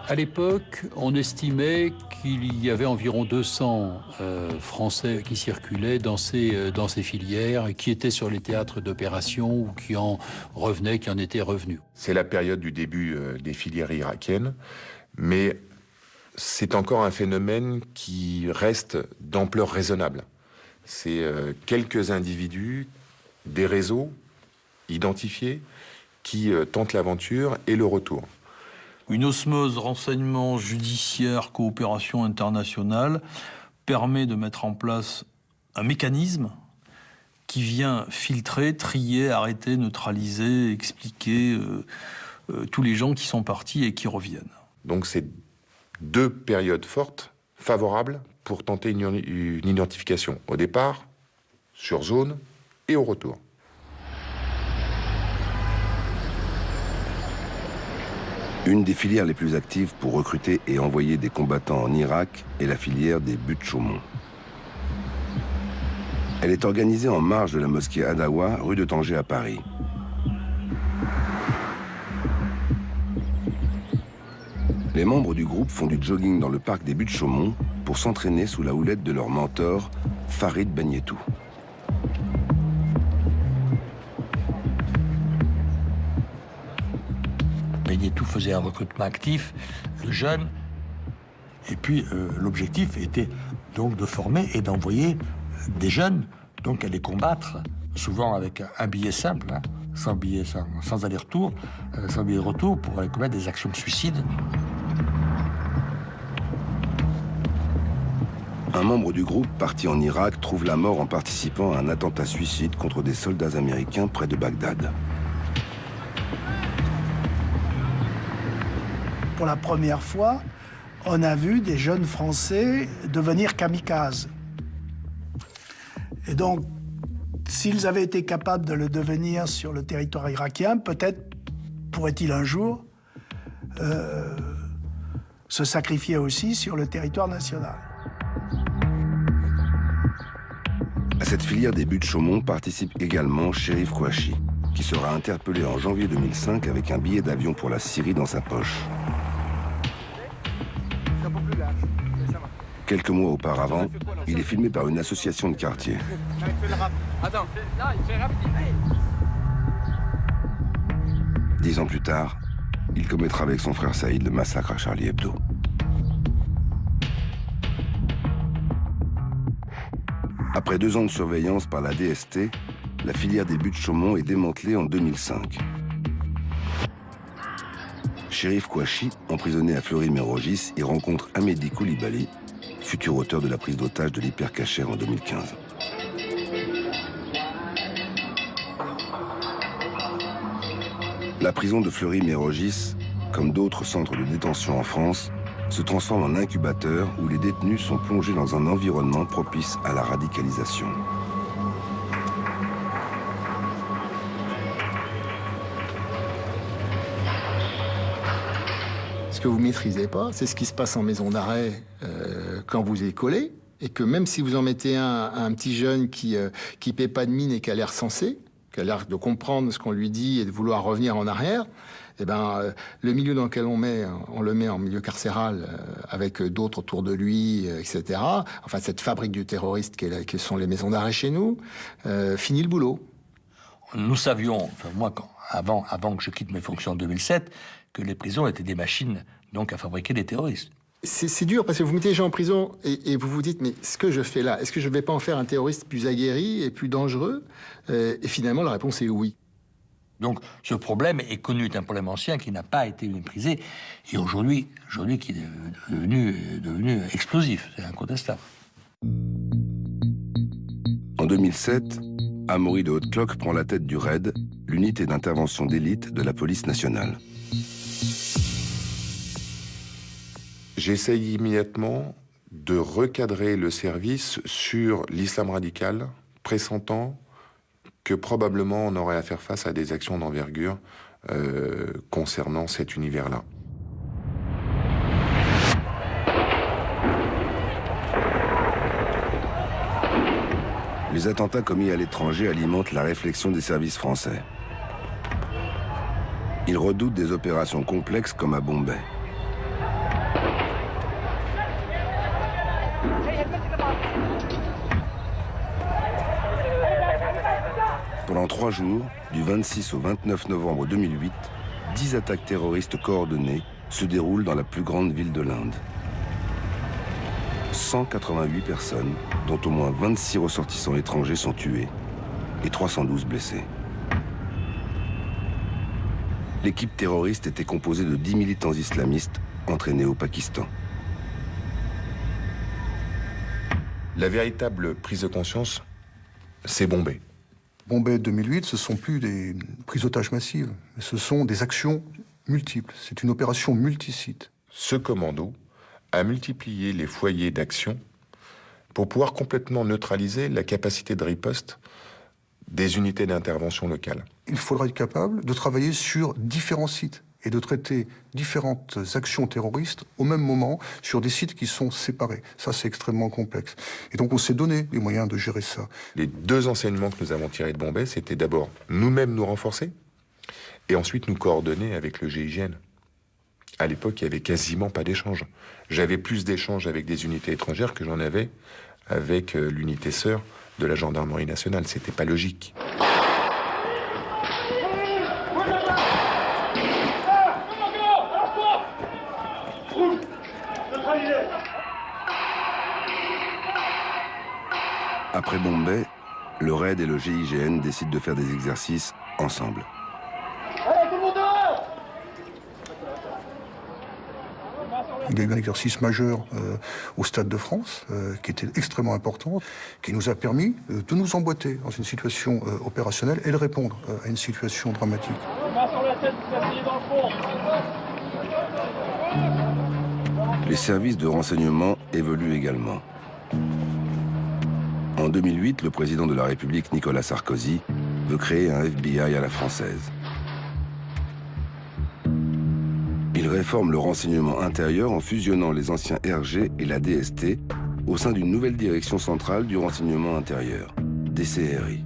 À l'époque, on estimait qu'il y avait environ 200 Français qui circulaient dans ces filières et qui étaient sur les théâtres d'opération ou qui en revenaient, qui en étaient revenus. C'est la période du début des filières irakiennes, mais c'est encore un phénomène qui reste d'ampleur raisonnable. C'est quelques individus, des réseaux identifiés qui tentent l'aventure et le retour. Une osmose renseignement judiciaire, coopération internationale permet de mettre en place un mécanisme qui vient filtrer, trier, arrêter, neutraliser, expliquer tous les gens qui sont partis et qui reviennent. Donc c'est deux périodes fortes, favorables, pour tenter une identification. Au départ, sur zone et au retour. Une des filières les plus actives pour recruter et envoyer des combattants en Irak est la filière des buttes Chaumont. Elle est organisée en marge de la mosquée Adawa, rue de Tanger à Paris. Les membres du groupe font du jogging dans le parc des buttes Chaumont pour s'entraîner sous la houlette de leur mentor, Farid Bagnetou. Bagnetou faisait un recrutement actif, de jeunes. Et puis l'objectif était donc de former et d'envoyer des jeunes, donc aller combattre, souvent avec un billet simple, hein, sans aller-retour, sans billet de retour, pour aller commettre des actions de suicide. Un membre du groupe parti en Irak trouve la mort en participant à un attentat suicide contre des soldats américains près de Bagdad. Pour la première fois, on a vu des jeunes Français devenir kamikazes. Et donc, s'ils avaient été capables de le devenir sur le territoire irakien, peut-être pourraient-ils un jour se sacrifier aussi sur le territoire national. À cette filière des buttes Chaumont participe également Chérif Kouachi, qui sera interpellé en janvier 2005 avec un billet d'avion pour la Syrie dans sa poche. Quelques mois auparavant, il est filmé par une association de quartier. Attends, là, il fait rapide. 10 ans plus tard, il commettra avec son frère Saïd le massacre à Charlie Hebdo. Après 2 ans de surveillance par la DST, la filière des buttes Chaumont est démantelée en 2005. Chérif Kouachi, emprisonné à Fleury-Mérogis, y rencontre Amédi Koulibaly, futur auteur de la prise d'otage de l'Hypercacher en 2015. La prison de Fleury-Mérogis, comme d'autres centres de détention en France, se transforme en incubateur où les détenus sont plongés dans un environnement propice à la radicalisation. Ce que vous ne maîtrisez pas, c'est ce qui se passe en maison d'arrêt quand vous êtes collé, et que même si vous en mettez un petit jeune qui paie pas de mine et qui a l'air sensé, qui a l'air de comprendre ce qu'on lui dit et de vouloir revenir en arrière, eh ben, le milieu dans lequel on le met en milieu carcéral avec d'autres autour de lui, etc. Enfin, cette fabrique du terroriste qui sont les maisons d'arrêt chez nous, finit le boulot. Nous savions, enfin moi, avant que je quitte mes fonctions en 2007, que les prisons étaient des machines donc à fabriquer des terroristes. C'est dur parce que vous mettez les gens en prison et vous vous dites, mais ce que je fais là, est-ce que je ne vais pas en faire un terroriste plus aguerri et plus dangereux? Et finalement, la réponse est oui. Donc ce problème est connu, c'est un problème ancien qui n'a pas été méprisé et aujourd'hui qui est devenu explosif, c'est incontestable. En 2007, Amaury de Haute-Cloque prend la tête du RAID, l'unité d'intervention d'élite de la police nationale. J'essaye immédiatement de recadrer le service sur l'islam radical, pressentant que probablement on aurait à faire face à des actions d'envergure concernant cet univers-là. Les attentats commis à l'étranger alimentent la réflexion des services français. Ils redoutent des opérations complexes comme à Bombay. Pendant 3 jours, du 26 au 29 novembre 2008, 10 attaques terroristes coordonnées se déroulent dans la plus grande ville de l'Inde. 188 personnes, dont au moins 26 ressortissants étrangers, sont tués et 312 blessés. L'équipe terroriste était composée de 10 militants islamistes entraînés au Pakistan. La véritable prise de conscience, c'est Bombay. Bombay 2008, ce ne sont plus des prises d'otages massives, mais ce sont des actions multiples. C'est une opération multisite. Ce commando a multiplié les foyers d'action pour pouvoir complètement neutraliser la capacité de riposte des unités d'intervention locales. Il faudra être capable de travailler sur différents sites et de traiter différentes actions terroristes au même moment sur des sites qui sont séparés. Ça, c'est extrêmement complexe. Et donc, on s'est donné les moyens de gérer ça. Les 2 enseignements que nous avons tirés de Bombay, c'était d'abord nous-mêmes nous renforcer et ensuite nous coordonner avec le GIGN. À l'époque, il n'y avait quasiment pas d'échange. J'avais plus d'échanges avec des unités étrangères que j'en avais avec l'unité sœur de la gendarmerie nationale. C'était pas logique. Après Bombay, le RAID et le GIGN décident de faire des exercices ensemble. Il y a eu un exercice majeur au Stade de France, qui était extrêmement important, qui nous a permis de nous emboîter dans une situation opérationnelle et de répondre à une situation dramatique. Les services de renseignement évoluent également. En 2008, le président de la République, Nicolas Sarkozy, veut créer un FBI à la française. Il réforme le renseignement intérieur en fusionnant les anciens RG et la DST au sein d'une nouvelle direction centrale du renseignement intérieur, DCRI,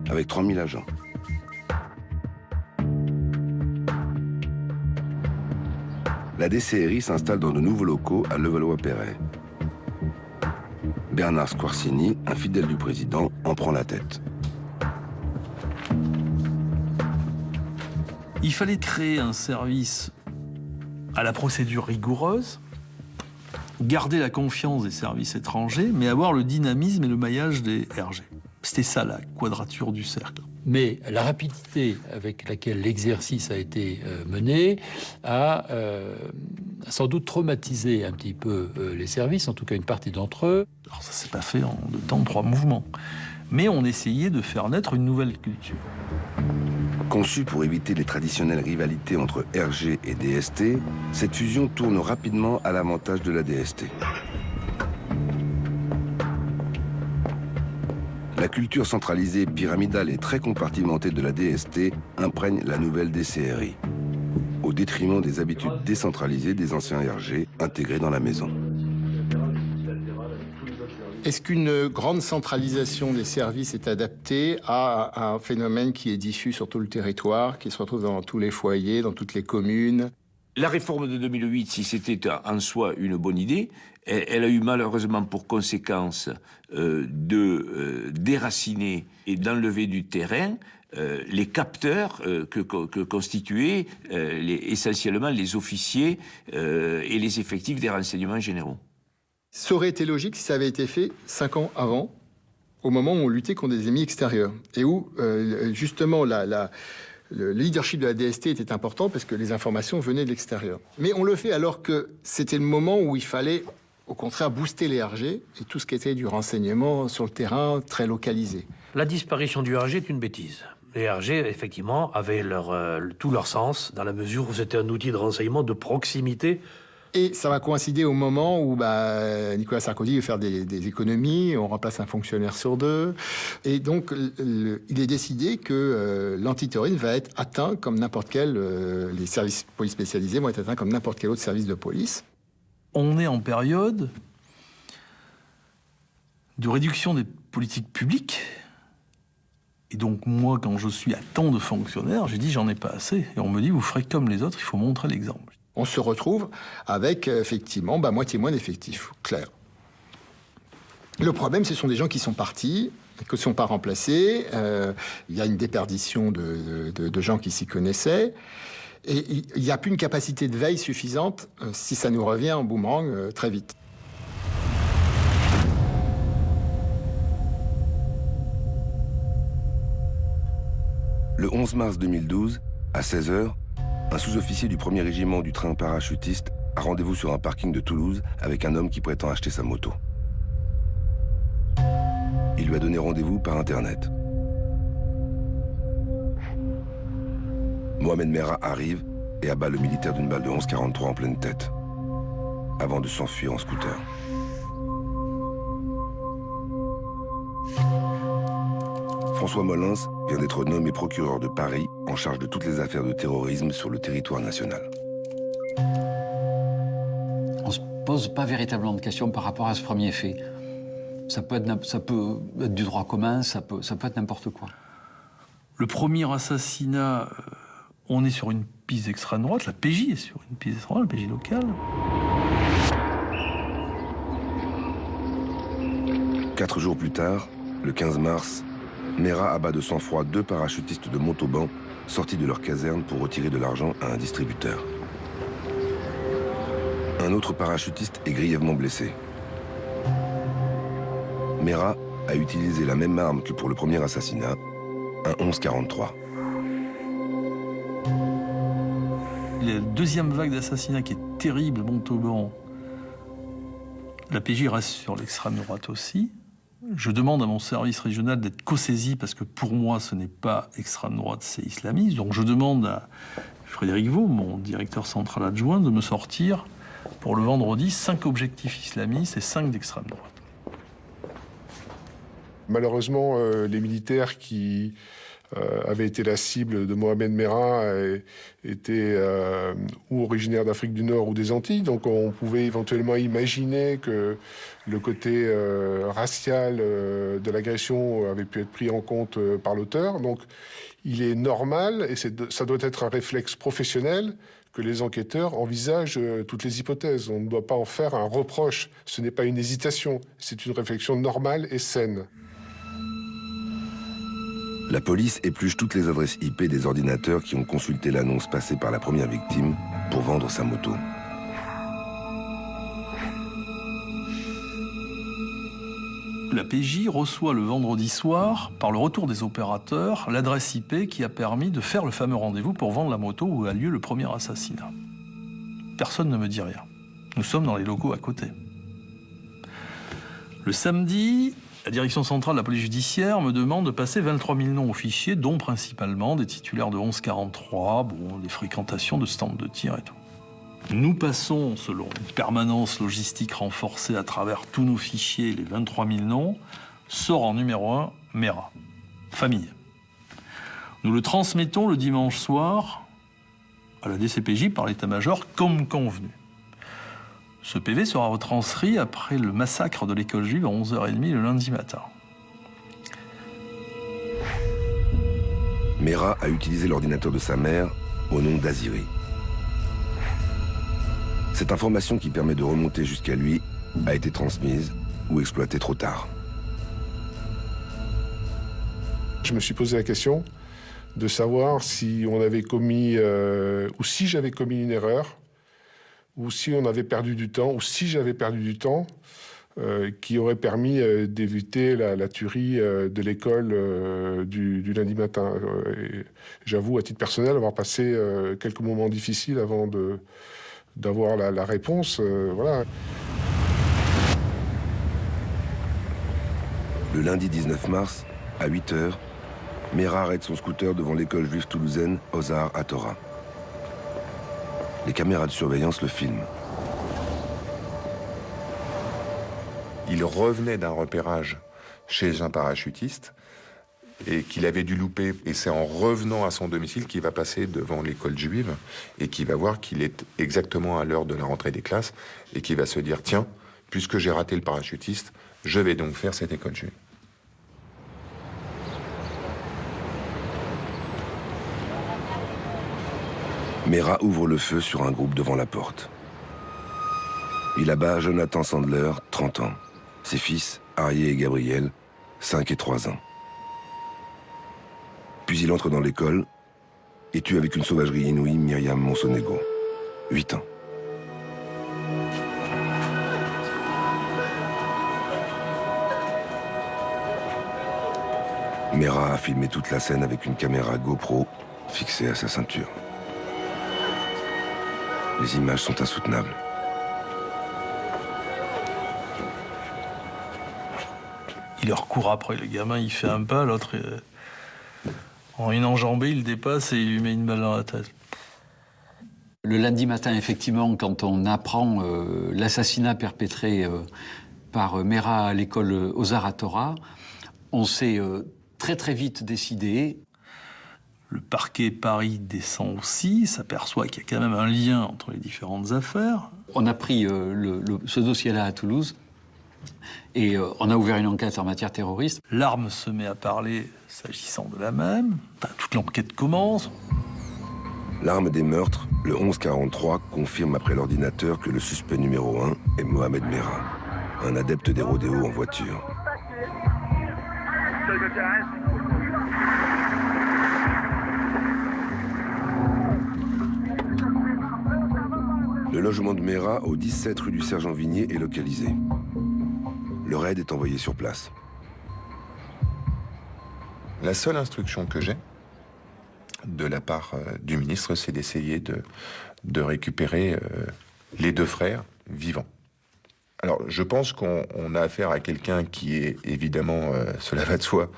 avec 3000 agents. La DCRI s'installe dans de nouveaux locaux à Levallois-Perret. Bernard Squarcini, un fidèle du président, en prend la tête. Il fallait créer un service à la procédure rigoureuse, garder la confiance des services étrangers, mais avoir le dynamisme et le maillage des RG. C'était ça, la quadrature du cercle. Mais la rapidité avec laquelle l'exercice a été mené a sans doute traumatisé un petit peu les services, en tout cas une partie d'entre eux. Alors ça s'est pas fait en 2 temps, 3 mouvements. Mais on essayait de faire naître une nouvelle culture. Conçue pour éviter les traditionnelles rivalités entre RG et DST, cette fusion tourne rapidement à l'avantage de la DST. La culture centralisée, pyramidale et très compartimentée de la DST imprègne la nouvelle DCRI, au détriment des habitudes décentralisées des anciens RG intégrés dans la maison. Est-ce qu'une grande centralisation des services est adaptée à un phénomène qui est diffus sur tout le territoire, qui se retrouve dans tous les foyers, dans toutes les communes? La réforme de 2008, si c'était en soi une bonne idée, elle a eu malheureusement pour conséquence de déraciner et d'enlever du terrain les capteurs que constituaient essentiellement les officiers et les effectifs des renseignements généraux. Ça aurait été logique si ça avait été fait 5 ans avant, au moment où on luttait contre des ennemis extérieurs, et où justement le leadership de la DST était important parce que les informations venaient de l'extérieur. Mais on le fait alors que c'était le moment où il fallait, au contraire, booster les RG et tout ce qui était du renseignement sur le terrain très localisé. La disparition du RG est une bêtise. Les RG, effectivement, avaient tout leur sens, dans la mesure où c'était un outil de renseignement de proximité. Et ça va coïncider au moment où Nicolas Sarkozy veut faire des économies, on remplace un fonctionnaire sur 2. Et donc, il est décidé que l'antiterrorisme va être atteint comme n'importe quel... les services de police spécialisés vont être atteints comme n'importe quel autre service de police. On est en période de réduction des politiques publiques. Et donc, moi, quand je suis à tant de fonctionnaires, j'ai dit, j'en ai pas assez. Et on me dit, vous ferez comme les autres, il faut montrer l'exemple. On se retrouve avec, effectivement, moitié moins d'effectifs, clair. Le problème, ce sont des gens qui sont partis, qui ne sont pas remplacés. Il y a une déperdition de gens qui s'y connaissaient. Et il n'y a plus une capacité de veille suffisante si ça nous revient en boomerang très vite. Le 11 mars 2012, à 16h, un sous-officier du 1er régiment du train parachutiste a rendez-vous sur un parking de Toulouse avec un homme qui prétend acheter sa moto. Il lui a donné rendez-vous par Internet. Mohamed Merah arrive et abat le militaire d'une balle de 11,43 en pleine tête, avant de s'enfuir en scooter. François Molins vient d'être nommé procureur de Paris en charge de toutes les affaires de terrorisme sur le territoire national. On ne se pose pas véritablement de questions par rapport à ce premier fait. Ça peut être du droit commun, ça peut être n'importe quoi. Le premier assassinat, on est sur une piste extrême droite, la PJ est sur une piste extrême droite, la PJ locale. 4 jours plus tard, le 15 mars, Merah abat de sang-froid 2 parachutistes de Montauban sortis de leur caserne pour retirer de l'argent à un distributeur. Un autre parachutiste est grièvement blessé. Merah a utilisé la même arme que pour le premier assassinat, un 11,43. Il y a la deuxième vague d'assassinats qui est terrible, Montauban. La PJ reste sur l'extrême droite aussi. Je demande à mon service régional d'être co-saisi parce que pour moi, ce n'est pas extrême droite, c'est islamiste. Donc je demande à Frédéric Vaux, mon directeur central adjoint, de me sortir pour le vendredi 5 objectifs islamistes et 5 d'extrême droite. Malheureusement, les militaires qui avaient été la cible de Mohamed Merah étaient ou originaires d'Afrique du Nord ou des Antilles. Donc on pouvait éventuellement imaginer que le côté racial de l'agression avait pu être pris en compte par l'auteur. Donc il est normal, et ça doit être un réflexe professionnel, que les enquêteurs envisagent toutes les hypothèses. On ne doit pas en faire un reproche. Ce n'est pas une hésitation, c'est une réflexion normale et saine. La police épluche toutes les adresses IP des ordinateurs qui ont consulté l'annonce passée par la première victime pour vendre sa moto. La PJ reçoit le vendredi soir, par le retour des opérateurs, l'adresse IP qui a permis de faire le fameux rendez-vous pour vendre la moto où a lieu le premier assassinat. Personne ne me dit rien. Nous sommes dans les locaux à côté. Le samedi, la direction centrale de la police judiciaire me demande de passer 23 000 noms au fichier, dont principalement des titulaires de 1143, des fréquentations de stands de tir et tout. Nous passons, selon une permanence logistique renforcée à travers tous nos fichiers, les 23 000 noms, sort en numéro 1, Merah, famille. Nous le transmettons le dimanche soir à la DCPJ par l'état-major comme convenu. Ce PV sera retranscrit après le massacre de l'école juive à 11h30 le lundi matin. Merah a utilisé l'ordinateur de sa mère au nom d'Aziri. Cette information qui permet de remonter jusqu'à lui a été transmise ou exploitée trop tard. Je me suis posé la question de savoir si on avait commis, ou si j'avais commis une erreur, ou si on avait perdu du temps, ou si j'avais perdu du temps, qui aurait permis d'éviter la tuerie de l'école du lundi matin. J'avoue, à titre personnel, avoir passé quelques moments difficiles avant d'avoir la réponse. Voilà. Le lundi 19 mars, à 8h, Merah arrête son scooter devant l'école juive toulousaine Ozar Hatorah. Les caméras de surveillance le filment. Il revenait d'un repérage chez un parachutiste et qu'il avait dû louper. Et c'est en revenant à son domicile qu'il va passer devant l'école juive et qu'il va voir qu'il est exactement à l'heure de la rentrée des classes et qu'il va se dire « Tiens, puisque j'ai raté le parachutiste, je vais donc faire cette école juive ». Merah ouvre le feu sur un groupe devant la porte. Il abat Jonathan Sandler, 30 ans, ses fils Arié et Gabriel, 5 et 3 ans. Puis il entre dans l'école et tue avec une sauvagerie inouïe Myriam Monsonego, 8 ans. Mera a filmé toute la scène avec une caméra GoPro fixée à sa ceinture. Les images sont insoutenables. Il leur court après, le gamin, il fait un pas, l'autre, en une enjambée, il dépasse et il lui met une balle dans la tête. Le lundi matin, effectivement, quand on apprend l'assassinat perpétré par Mera à l'école Ozar Hatorah, on s'est très très vite décidé. Le parquet Paris descend aussi, s'aperçoit qu'il y a quand même un lien entre les différentes affaires. On a pris ce dossier-là à Toulouse et on a ouvert une enquête en matière terroriste. L'arme se met à parler s'agissant de la même. Enfin, toute l'enquête commence. L'arme des meurtres, le 1143, confirme après l'ordinateur que le suspect numéro 1 est Mohamed Mera, un adepte des rodéos en voiture. Le logement de Mera, au 17 rue du Sergent Vignier, est localisé. Le raid est envoyé sur place. La seule instruction que j'ai de la part du ministre, c'est d'essayer de récupérer les deux frères vivants. Alors, je pense qu'on a affaire à quelqu'un qui est évidemment, cela va de soi,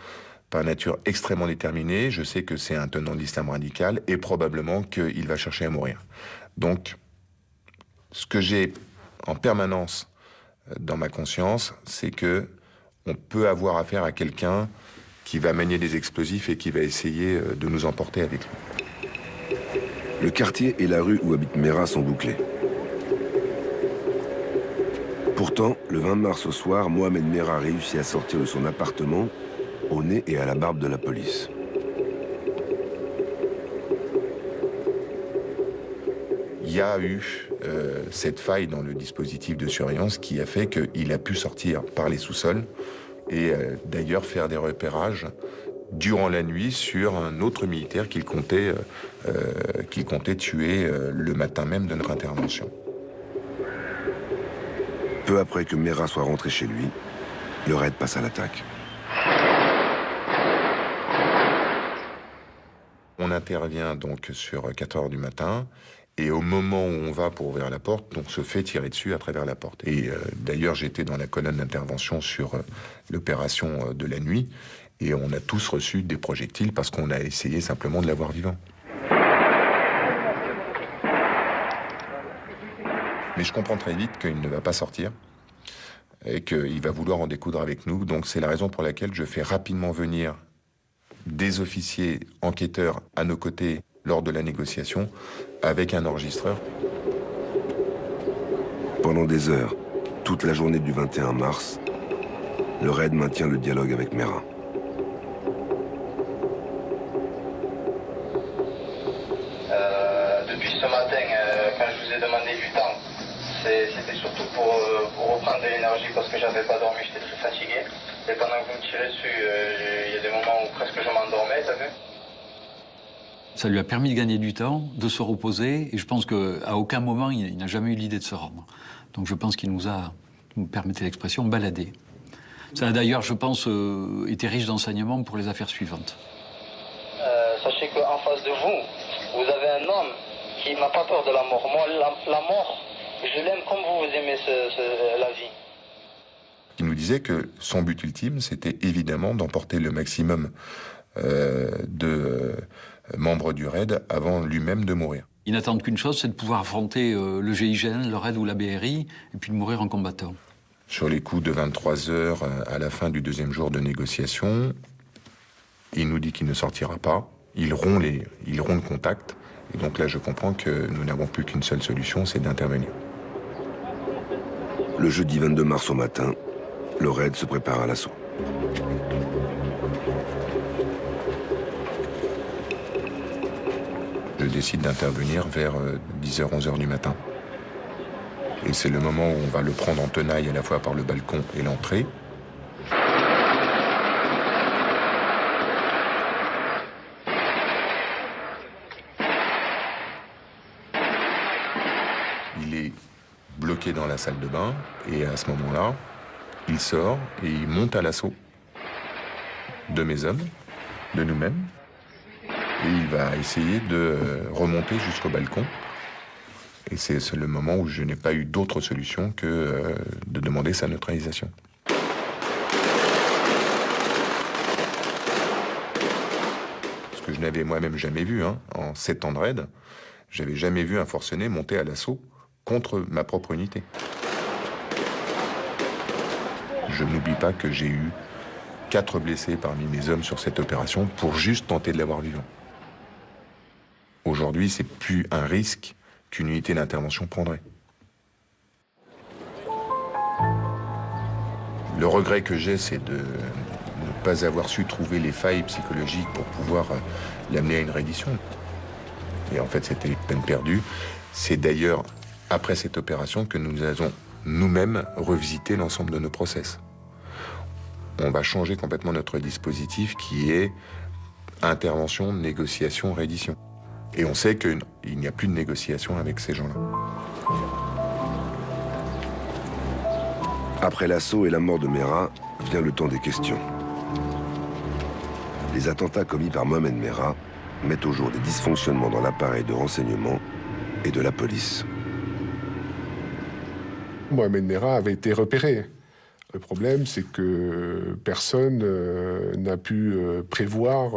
par nature extrêmement déterminé. Je sais que c'est un tenant de l'islam radical et probablement qu'il va chercher à mourir. Donc, ce que j'ai en permanence dans ma conscience, c'est que on peut avoir affaire à quelqu'un qui va manier des explosifs et qui va essayer de nous emporter avec lui. Le quartier et la rue où habite Mera sont bouclés. Pourtant, le 20 mars au soir, Mohamed Mera réussit à sortir de son appartement au nez et à la barbe de la police. Il y a eu cette faille dans le dispositif de surveillance qui a fait qu'il a pu sortir par les sous-sols et d'ailleurs faire des repérages durant la nuit sur un autre militaire qu'il comptait tuer le matin même de notre intervention. Peu après que Mera soit rentré chez lui, le raid passe à l'attaque. On intervient donc sur 4 heures du matin. Et au moment où on va pour ouvrir la porte, on se fait tirer dessus à travers la porte. Et d'ailleurs, j'étais dans la colonne d'intervention sur l'opération de la nuit, et on a tous reçu des projectiles parce qu'on a essayé simplement de l'avoir vivant. Mais je comprends très vite qu'il ne va pas sortir et qu'il va vouloir en découdre avec nous. Donc c'est la raison pour laquelle je fais rapidement venir des officiers enquêteurs à nos côtés lors de la négociation, avec un enregistreur. Pendant des heures, toute la journée du 21 mars, le raid maintient le dialogue avec Mera. Depuis ce matin, quand je vous ai demandé du temps, c'était surtout pour reprendre de l'énergie parce que j'avais pas dormi, j'étais très fatigué. Et pendant que vous me tirez dessus, il y a des moments où presque je m'endormais, t'as vu ? Ça lui a permis de gagner du temps, de se reposer, et je pense qu'à aucun moment, il n'a jamais eu l'idée de se rendre. Donc je pense qu'il nous a, vous me permettez l'expression, baladé. Ça a d'ailleurs, je pense, été riche d'enseignements pour les affaires suivantes. Sachez qu'en face de vous, vous avez un homme qui n'a pas peur de la mort. Moi, la mort, je l'aime comme vous aimez la vie. Il nous disait que son but ultime, c'était évidemment d'emporter le maximum de membres du RAID avant lui-même de mourir. Ils n'attendent qu'une chose, c'est de pouvoir affronter le GIGN, le RAID ou la BRI, et puis de mourir en combattant. Sur les coups de 23 heures, à la fin du 2e jour de négociation, il nous dit qu'il ne sortira pas. Il rompt le contact. Et donc là, je comprends que nous n'avons plus qu'une seule solution, c'est d'intervenir. Le jeudi 22 mars au matin, le raid se prépare à l'assaut. Je décide d'intervenir vers 10h, 11h du matin. Et c'est le moment où on va le prendre en tenaille à la fois par le balcon et l'entrée. Il est bloqué dans la salle de bain, et à ce moment-là, il sort et il monte à l'assaut de mes hommes, de nous-mêmes, et il va essayer de remonter jusqu'au balcon. Et c'est le moment où je n'ai pas eu d'autre solution que de demander sa neutralisation. Ce que je n'avais moi-même jamais vu, hein, en 7 ans de raid, j'avais jamais vu un forcené monter à l'assaut contre ma propre unité. Je n'oublie pas que j'ai eu 4 blessés parmi mes hommes sur cette opération pour juste tenter de l'avoir vivant. Aujourd'hui, c'est plus un risque qu'une unité d'intervention prendrait. Le regret que j'ai, c'est de ne pas avoir su trouver les failles psychologiques pour pouvoir l'amener à une reddition. Et en fait, c'était peine perdue. C'est d'ailleurs après cette opération que nous avons nous-mêmes revisité l'ensemble de nos process. On va changer complètement notre dispositif qui est intervention, négociation, reddition. Et on sait qu'il n'y a plus de négociation avec ces gens-là. Après l'assaut et la mort de Merah, vient le temps des questions. Les attentats commis par Mohamed Merah mettent au jour des dysfonctionnements dans l'appareil de renseignement et de la police. Mohamed Merah avait été repéré. Le problème, c'est que personne n'a pu prévoir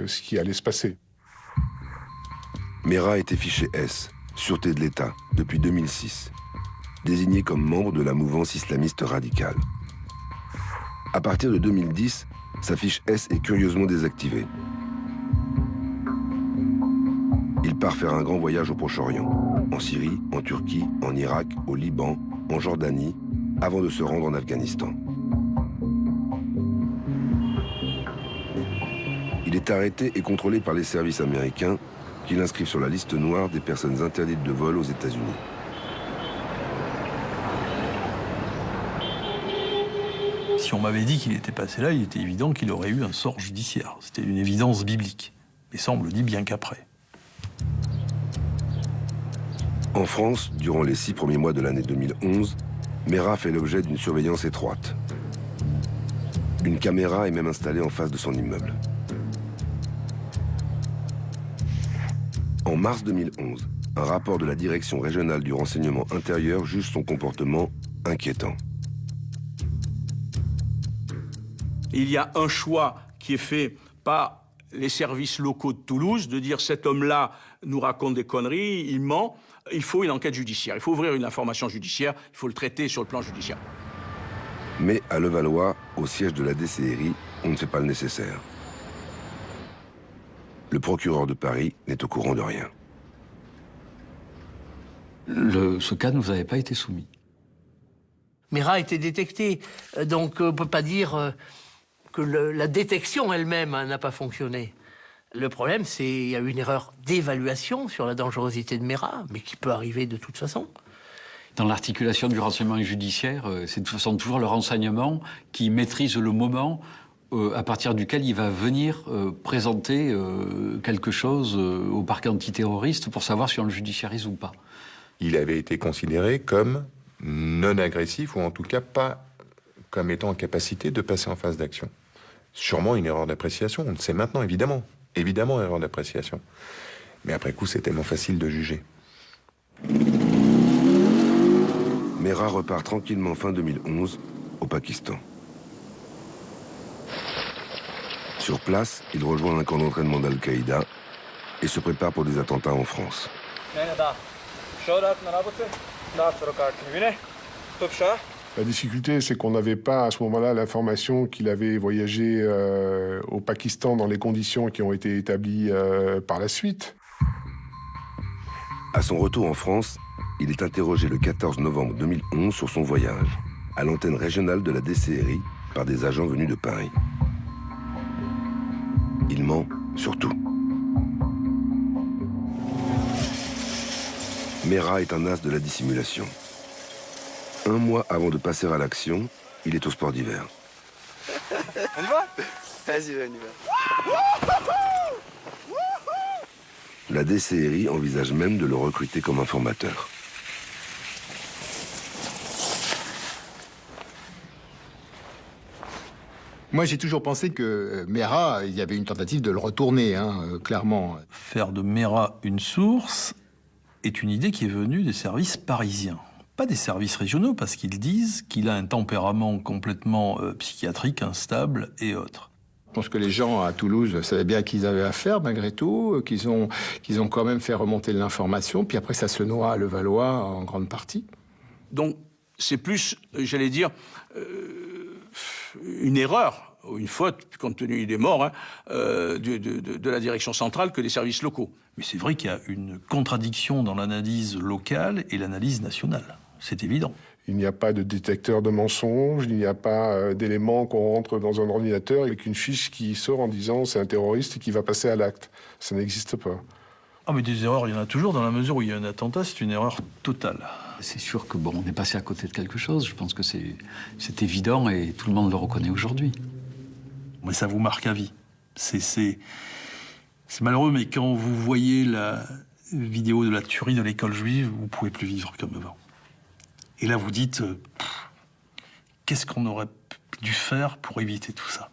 ce qui allait se passer. Merah était fiché S, Sûreté de l'État, depuis 2006, désigné comme membre de la mouvance islamiste radicale. À partir de 2010, sa fiche S est curieusement désactivée. Il part faire un grand voyage au Proche-Orient, en Syrie, en Turquie, en Irak, au Liban, en Jordanie, avant de se rendre en Afghanistan. Il est arrêté et contrôlé par les services américains qui l'inscrivent sur la liste noire des personnes interdites de vol aux États-Unis. Si on m'avait dit qu'il était passé là, il était évident qu'il aurait eu un sort judiciaire. C'était une évidence biblique. Mais ça, on me le dit bien qu'après. En France, durant les 6 premiers mois de l'année 2011, Merah fait l'objet d'une surveillance étroite. Une caméra est même installée en face de son immeuble. En mars 2011, un rapport de la Direction régionale du renseignement intérieur juge son comportement inquiétant. Il y a un choix qui est fait par les services locaux de Toulouse de dire cet homme-là nous raconte des conneries, il ment, il faut une enquête judiciaire, il faut ouvrir une information judiciaire, il faut le traiter sur le plan judiciaire. Mais à Levallois, au siège de la DCRI, on ne fait pas le nécessaire. Le procureur de Paris n'est au courant de rien. Ce cas ne vous avait pas été soumis. Merah a été détecté, donc on ne peut pas dire que la détection elle-même n'a pas fonctionné. Le problème, c'est qu'il y a eu une erreur d'évaluation sur la dangerosité de Merah, mais qui peut arriver de toute façon. Dans l'articulation du renseignement judiciaire, c'est de toute façon toujours le renseignement qui maîtrise le moment à partir duquel il va venir présenter quelque chose au parquet antiterroriste pour savoir si on le judiciarise ou pas. Il avait été considéré comme non agressif, ou en tout cas pas comme étant en capacité de passer en phase d'action. Sûrement une erreur d'appréciation, on le sait maintenant, évidemment. Évidemment, erreur d'appréciation. Mais après coup, c'est tellement facile de juger. Merah repart tranquillement fin 2011 au Pakistan. Sur place, il rejoint un camp d'entraînement d'Al-Qaïda et se prépare pour des attentats en France. La difficulté, c'est qu'on n'avait pas à ce moment-là l'information qu'il avait voyagé au Pakistan dans les conditions qui ont été établies par la suite. À son retour en France, il est interrogé le 14 novembre 2011 sur son voyage, à l'antenne régionale de la DCRI, par des agents venus de Paris. Il ment sur tout. Merah est un as de la dissimulation. 1 mois avant de passer à l'action, il est au sport d'hiver. On y va? Vas-y, on y va. La DCRI envisage même de le recruter comme informateur. Moi, j'ai toujours pensé que Merat, il y avait une tentative de le retourner, clairement. Faire de Merat une source est une idée qui est venue des services parisiens. Pas des services régionaux, parce qu'ils disent qu'il a un tempérament complètement psychiatrique, instable et autre. Je pense que les gens à Toulouse savaient bien qu'ils avaient affaire, malgré tout, qu'ils ont quand même fait remonter l'information, puis après ça se noie à Levallois en grande partie. Donc c'est plus, j'allais dire, une erreur, ou une faute, compte tenu des morts, de la direction centrale que des services locaux. Mais c'est vrai qu'il y a une contradiction dans l'analyse locale et l'analyse nationale. C'est évident. Il n'y a pas de détecteur de mensonges, il n'y a pas d'éléments qu'on rentre dans un ordinateur avec une fiche qui sort en disant c'est un terroriste qui va passer à l'acte. Ça n'existe pas. Ah mais des erreurs, il y en a toujours. Dans la mesure où il y a un attentat, c'est une erreur totale. C'est sûr que bon, on est passé à côté de quelque chose. Je pense que c'est évident et tout le monde le reconnaît aujourd'hui. Mais ça vous marque à vie. C'est malheureux, mais quand vous voyez la vidéo de la tuerie de l'école juive, vous pouvez plus vivre comme avant. Et là, vous dites, qu'est-ce qu'on aurait dû faire pour éviter tout ça?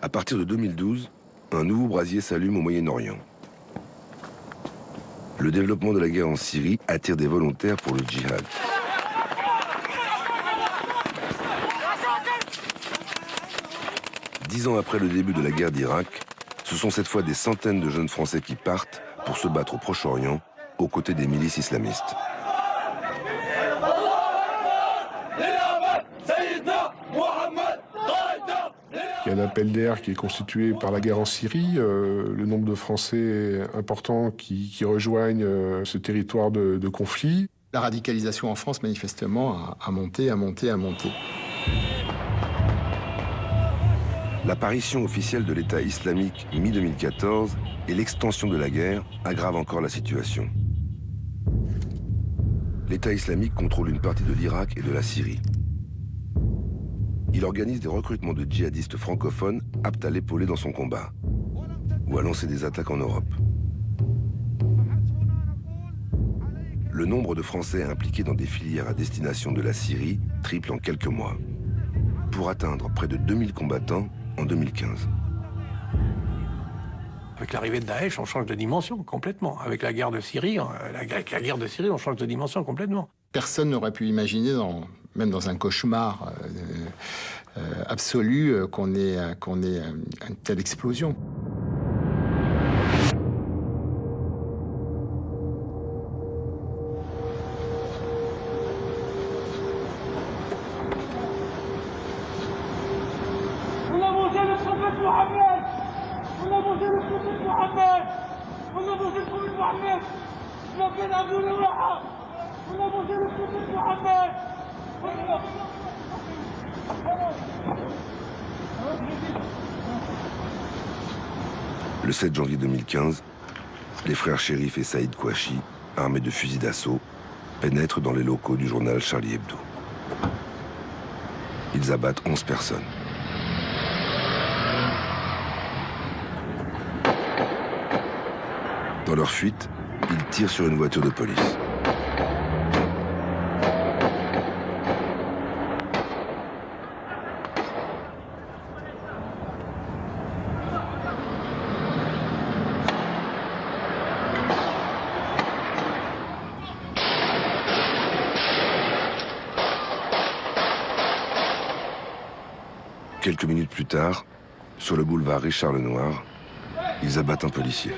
À partir de 2012, un nouveau brasier s'allume au Moyen-Orient. Le développement de la guerre en Syrie attire des volontaires pour le djihad. Dix ans après le début de la guerre d'Irak, ce sont cette fois des centaines de jeunes Français qui partent pour se battre au Proche-Orient aux côtés des milices islamistes. Il y a un appel d'air qui est constitué par la guerre en Syrie, le nombre de Français importants qui rejoignent ce territoire de conflit. La radicalisation en France, manifestement, a monté. L'apparition officielle de l'État islamique mi-2014 et l'extension de la guerre aggravent encore la situation. L'État islamique contrôle une partie de l'Irak et de la Syrie. Il organise des recrutements de djihadistes francophones aptes à l'épauler dans son combat ou à lancer des attaques en Europe. Le nombre de Français impliqués dans des filières à destination de la Syrie triple en quelques mois, pour atteindre près de 2000 combattants en 2015. Avec l'arrivée de Daesh, on change de dimension complètement. Avec la guerre de Syrie, on change de dimension complètement. Personne n'aurait pu imaginer, même dans un cauchemar absolu, qu'on ait une telle explosion. On a mangé le prophète Mohammed! On a mangé le prophète Mohammed! On a mangé le prophète Mohammed! Je m'appelle Abdul Wahab! On a mangé le prophète Mohammed! Le 7 janvier 2015, les frères Chérif et Saïd Kouachi, armés de fusils d'assaut, pénètrent dans les locaux du journal Charlie Hebdo. Ils abattent 11 personnes. Dans leur fuite, ils tirent sur une voiture de police. Quelques minutes plus tard, sur le boulevard Richard-Lenoir, ils abattent un policier.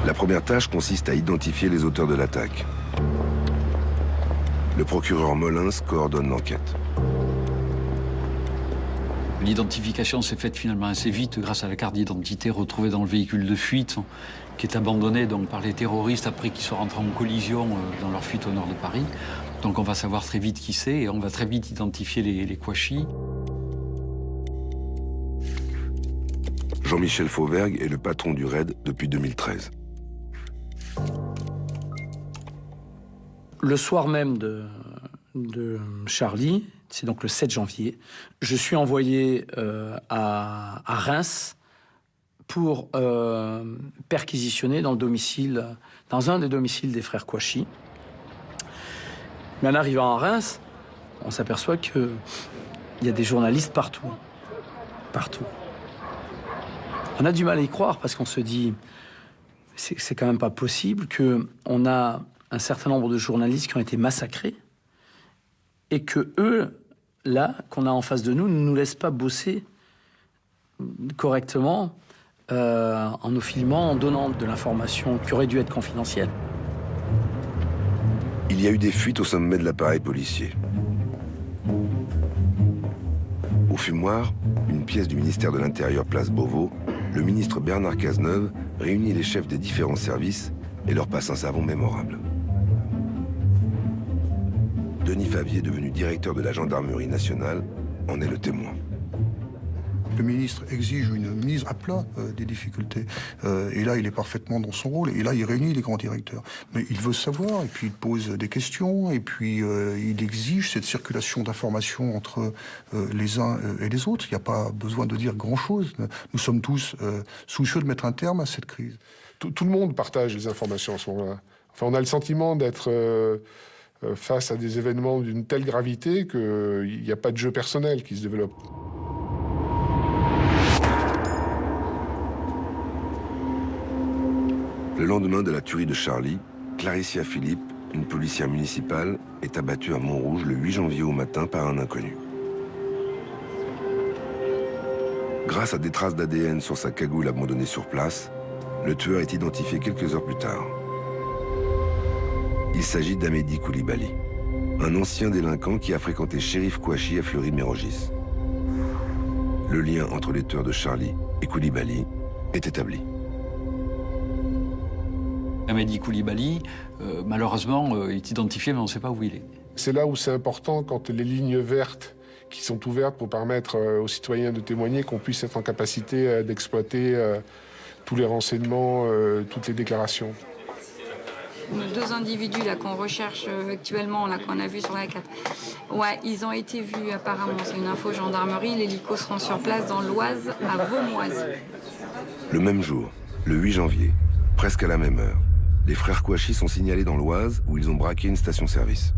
La première tâche consiste à identifier les auteurs de l'attaque. Le procureur Molins coordonne l'enquête. L'identification s'est faite finalement assez vite grâce à la carte d'identité retrouvée dans le véhicule de fuite, qui est abandonné donc par les terroristes après qu'ils soient rentrés en collision dans leur fuite au nord de Paris. Donc on va savoir très vite qui c'est et on va très vite identifier les Kouachi. Jean-Michel Fauvergue est le patron du RAID depuis 2013. Le soir même de Charlie, c'est donc le 7 janvier, je suis envoyé à Reims pour perquisitionner dans un des domiciles des frères Kouachi. Mais en arrivant à Reims, on s'aperçoit qu'il y a des journalistes partout. Partout. On a du mal à y croire parce qu'on se dit, c'est quand même pas possible qu'on a un certain nombre de journalistes qui ont été massacrés et que eux, là, qu'on a en face de nous, ne nous laissent pas bosser correctement en nous filmant, en donnant de l'information qui aurait dû être confidentielle. Il y a eu des fuites au sommet de l'appareil policier. Au fumoir, une pièce du ministère de l'Intérieur place Beauvau, le ministre Bernard Cazeneuve réunit les chefs des différents services et leur passe un savon mémorable. Denis Favier, devenu directeur de la gendarmerie nationale, en est le témoin. Le ministre exige une mise à plat des difficultés. Et là, il est parfaitement dans son rôle. Et là, il réunit les grands directeurs. Mais il veut savoir, et puis il pose des questions, et puis il exige cette circulation d'informations entre les uns et les autres. Il n'y a pas besoin de dire grand-chose. Nous sommes tous soucieux de mettre un terme à cette crise. Tout le monde partage les informations à ce moment-là. Enfin, on a le sentiment d'être face à des événements d'une telle gravité qu'il n'y a pas de jeu personnel qui se développe. Le lendemain de la tuerie de Charlie, Claricia Philippe, une policière municipale, est abattue à Montrouge le 8 janvier au matin par un inconnu. Grâce à des traces d'ADN sur sa cagoule abandonnée sur place, le tueur est identifié quelques heures plus tard. Il s'agit d'Amédi Koulibaly, un ancien délinquant qui a fréquenté Chérif Kouachi à Fleury-Mérogis. Le lien entre les tueurs de Charlie et Koulibaly est établi. Amédi Koulibaly, malheureusement, est identifié, mais on ne sait pas où il est. C'est là où c'est important, quand les lignes vertes qui sont ouvertes pour permettre aux citoyens de témoigner, qu'on puisse être en capacité d'exploiter tous les renseignements, toutes les déclarations. Nos deux individus là qu'on recherche actuellement, là qu'on a vu sur la carte, ouais, ils ont été vus apparemment, c'est une info gendarmerie, l'hélico seront sur place dans l'Oise, à Vaumoise. Le même jour, le 8 janvier, presque à la même heure, les frères Kouachi sont signalés dans l'Oise où ils ont braqué une station-service.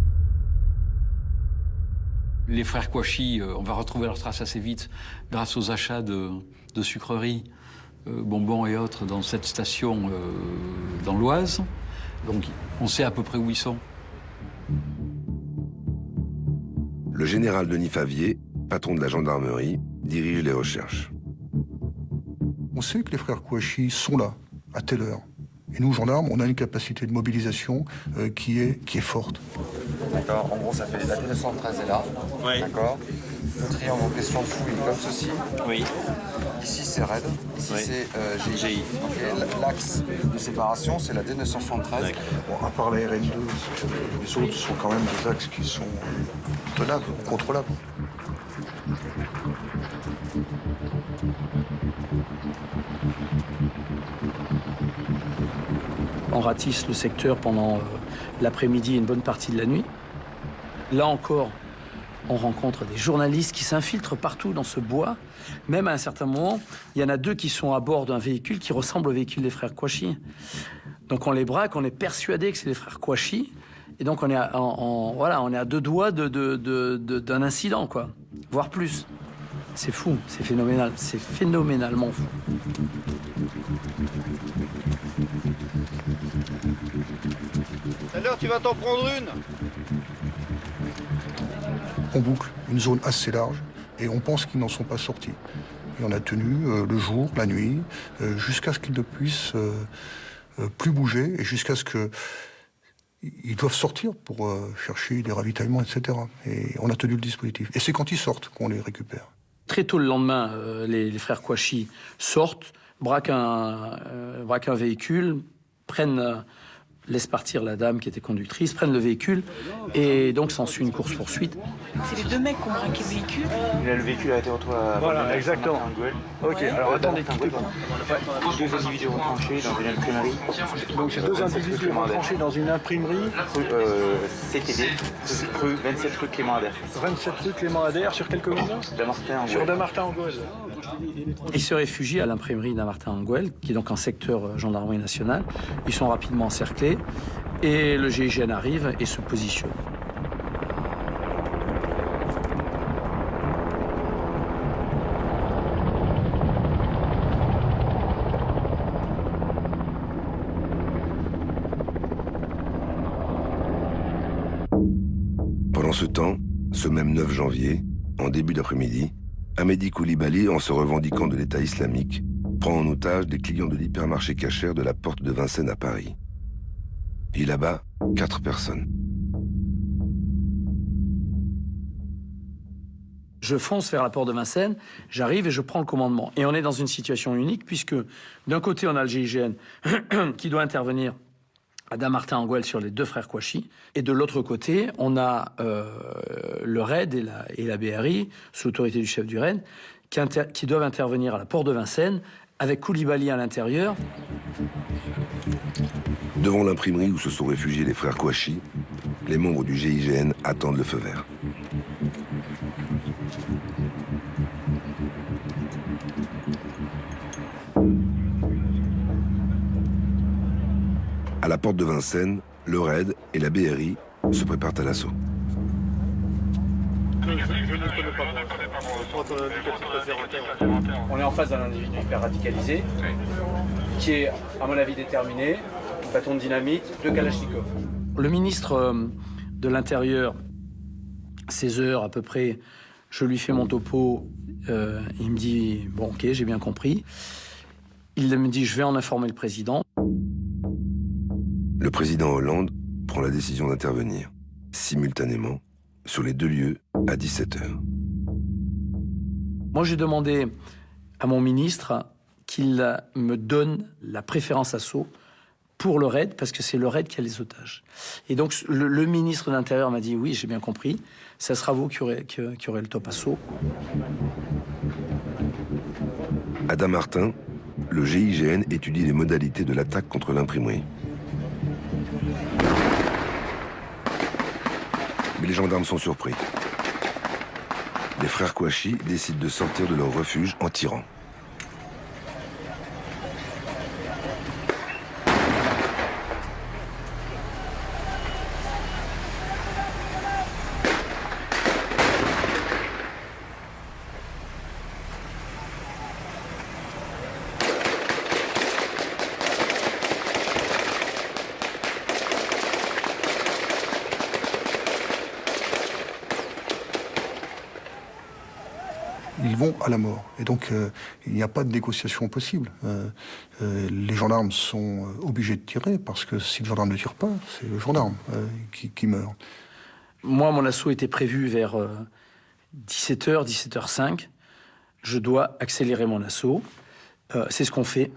Les frères Kouachi, on va retrouver leurs traces assez vite grâce aux achats de sucreries, bonbons et autres dans cette station dans l'Oise. Donc on sait à peu près où ils sont. Le général Denis Favier, patron de la gendarmerie, dirige les recherches. On sait que les frères Kouachi sont là, à telle heure. Et nous, gendarmes, on a une capacité de mobilisation qui est forte. D'accord, en gros, ça fait la D213 est là. Oui. D'accord. Le triangle en question de fouille comme ceci. Oui. Ici, c'est RAID. Ici, c'est GI. Donc, l'axe de séparation, c'est la D973. Bon, à part la RN2, les autres sont quand même des axes qui sont tenables, contrôlables. On ratisse le secteur pendant l'après-midi et une bonne partie de la nuit. Là encore, on rencontre des journalistes qui s'infiltrent partout dans ce bois. Même à un certain moment, il y en a deux qui sont à bord d'un véhicule qui ressemble au véhicule des frères Kouachi. Donc on les braque, on est persuadé que c'est les frères Kouachi. Et donc on est à deux doigts d'un incident, quoi, voire plus. C'est fou, c'est phénoménal, c'est phénoménalement fou. Tout à l'heure, tu vas t'en prendre une. On boucle une zone assez large et on pense qu'ils n'en sont pas sortis. Et on a tenu le jour, la nuit, jusqu'à ce qu'ils ne puissent plus bouger et jusqu'à ce qu'ils doivent sortir pour chercher des ravitaillements, etc. Et on a tenu le dispositif. Et c'est quand ils sortent qu'on les récupère. Très tôt le lendemain, les frères Kouachi sortent, braquent un véhicule, laissent partir la dame qui était conductrice, prennent le véhicule, et donc s'ensuit une course-poursuite. C'est les deux mecs qui ont braqué le véhicule. Le véhicule a été retrouvé à... Voilà, exactement. Ok, alors attendez, quittez pas. Deux individus retranchés dans une imprimerie. Donc c'est deux individus retranchés dans une imprimerie. CTD, 27 rue Clément Adair. 27 rue Clément Adair, sur quelle commune? Sur Dammartin-en-Goële. Ils se réfugient à l'imprimerie Dammartin-en-Goële, qui est donc un secteur gendarmerie nationale. Ils sont rapidement encerclés et le GIGN arrive et se positionne. Pendant ce temps, ce même 9 janvier, en début d'après-midi, Hamedi Koulibaly, en se revendiquant de l'État islamique, prend en otage des clients de l'hypermarché Cachère de la porte de Vincennes à Paris. Il abat 4 personnes. Je fonce vers la porte de Vincennes, j'arrive et je prends le commandement. Et on est dans une situation unique puisque d'un côté on a le GIGN qui doit intervenir à Dammartin-en-Goële sur les deux frères Kouachi, et de l'autre côté on a le RAID et la BRI, sous l'autorité du chef du RAID, qui doivent intervenir à la porte de Vincennes avec Koulibaly à l'intérieur. Devant l'imprimerie où se sont réfugiés les frères Kouachi, les membres du GIGN attendent le feu vert. À la porte de Vincennes, le RAID et la BRI se préparent à l'assaut. On est en face d'un individu hyper radicalisé, qui est, à mon avis, déterminé, bâton de dynamite, 2 kalachnikovs. Le ministre de l'Intérieur, 16 heures à peu près, je lui fais mon topo, il me dit, bon ok, j'ai bien compris. Il me dit, je vais en informer le président. Le président Hollande prend la décision d'intervenir, simultanément, sur les 2 lieux, à 17h. Moi, j'ai demandé à mon ministre qu'il me donne la préférence assaut pour le RAID, parce que c'est le RAID qui a les otages. Et donc, le ministre de l'Intérieur m'a dit, oui, j'ai bien compris, ça sera vous qui aurez le top assaut. À Dammartin, le GIGN étudie les modalités de l'attaque contre l'imprimerie. Mais les gendarmes sont surpris. Les frères Kouachi décident de sortir de leur refuge en tirant. Ils vont à la mort. Et donc, il n'y a pas de négociation possible. Les gendarmes sont obligés de tirer, parce que si le gendarme ne tire pas, c'est le gendarme qui meurt. Moi, mon assaut était prévu vers 17h, 17h05. Je dois accélérer mon assaut. C'est ce qu'on fait.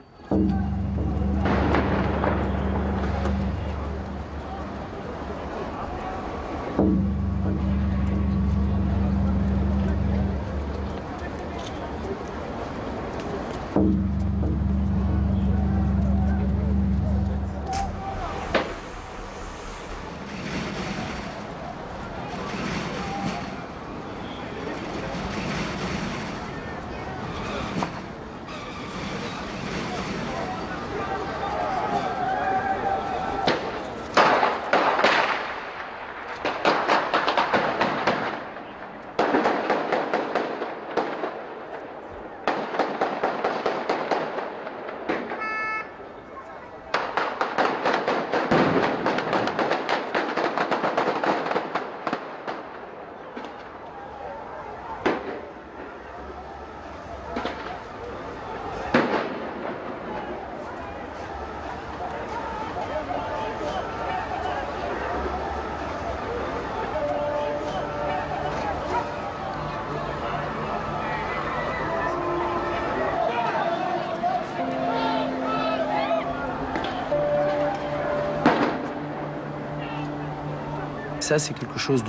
ça, c'est quelque chose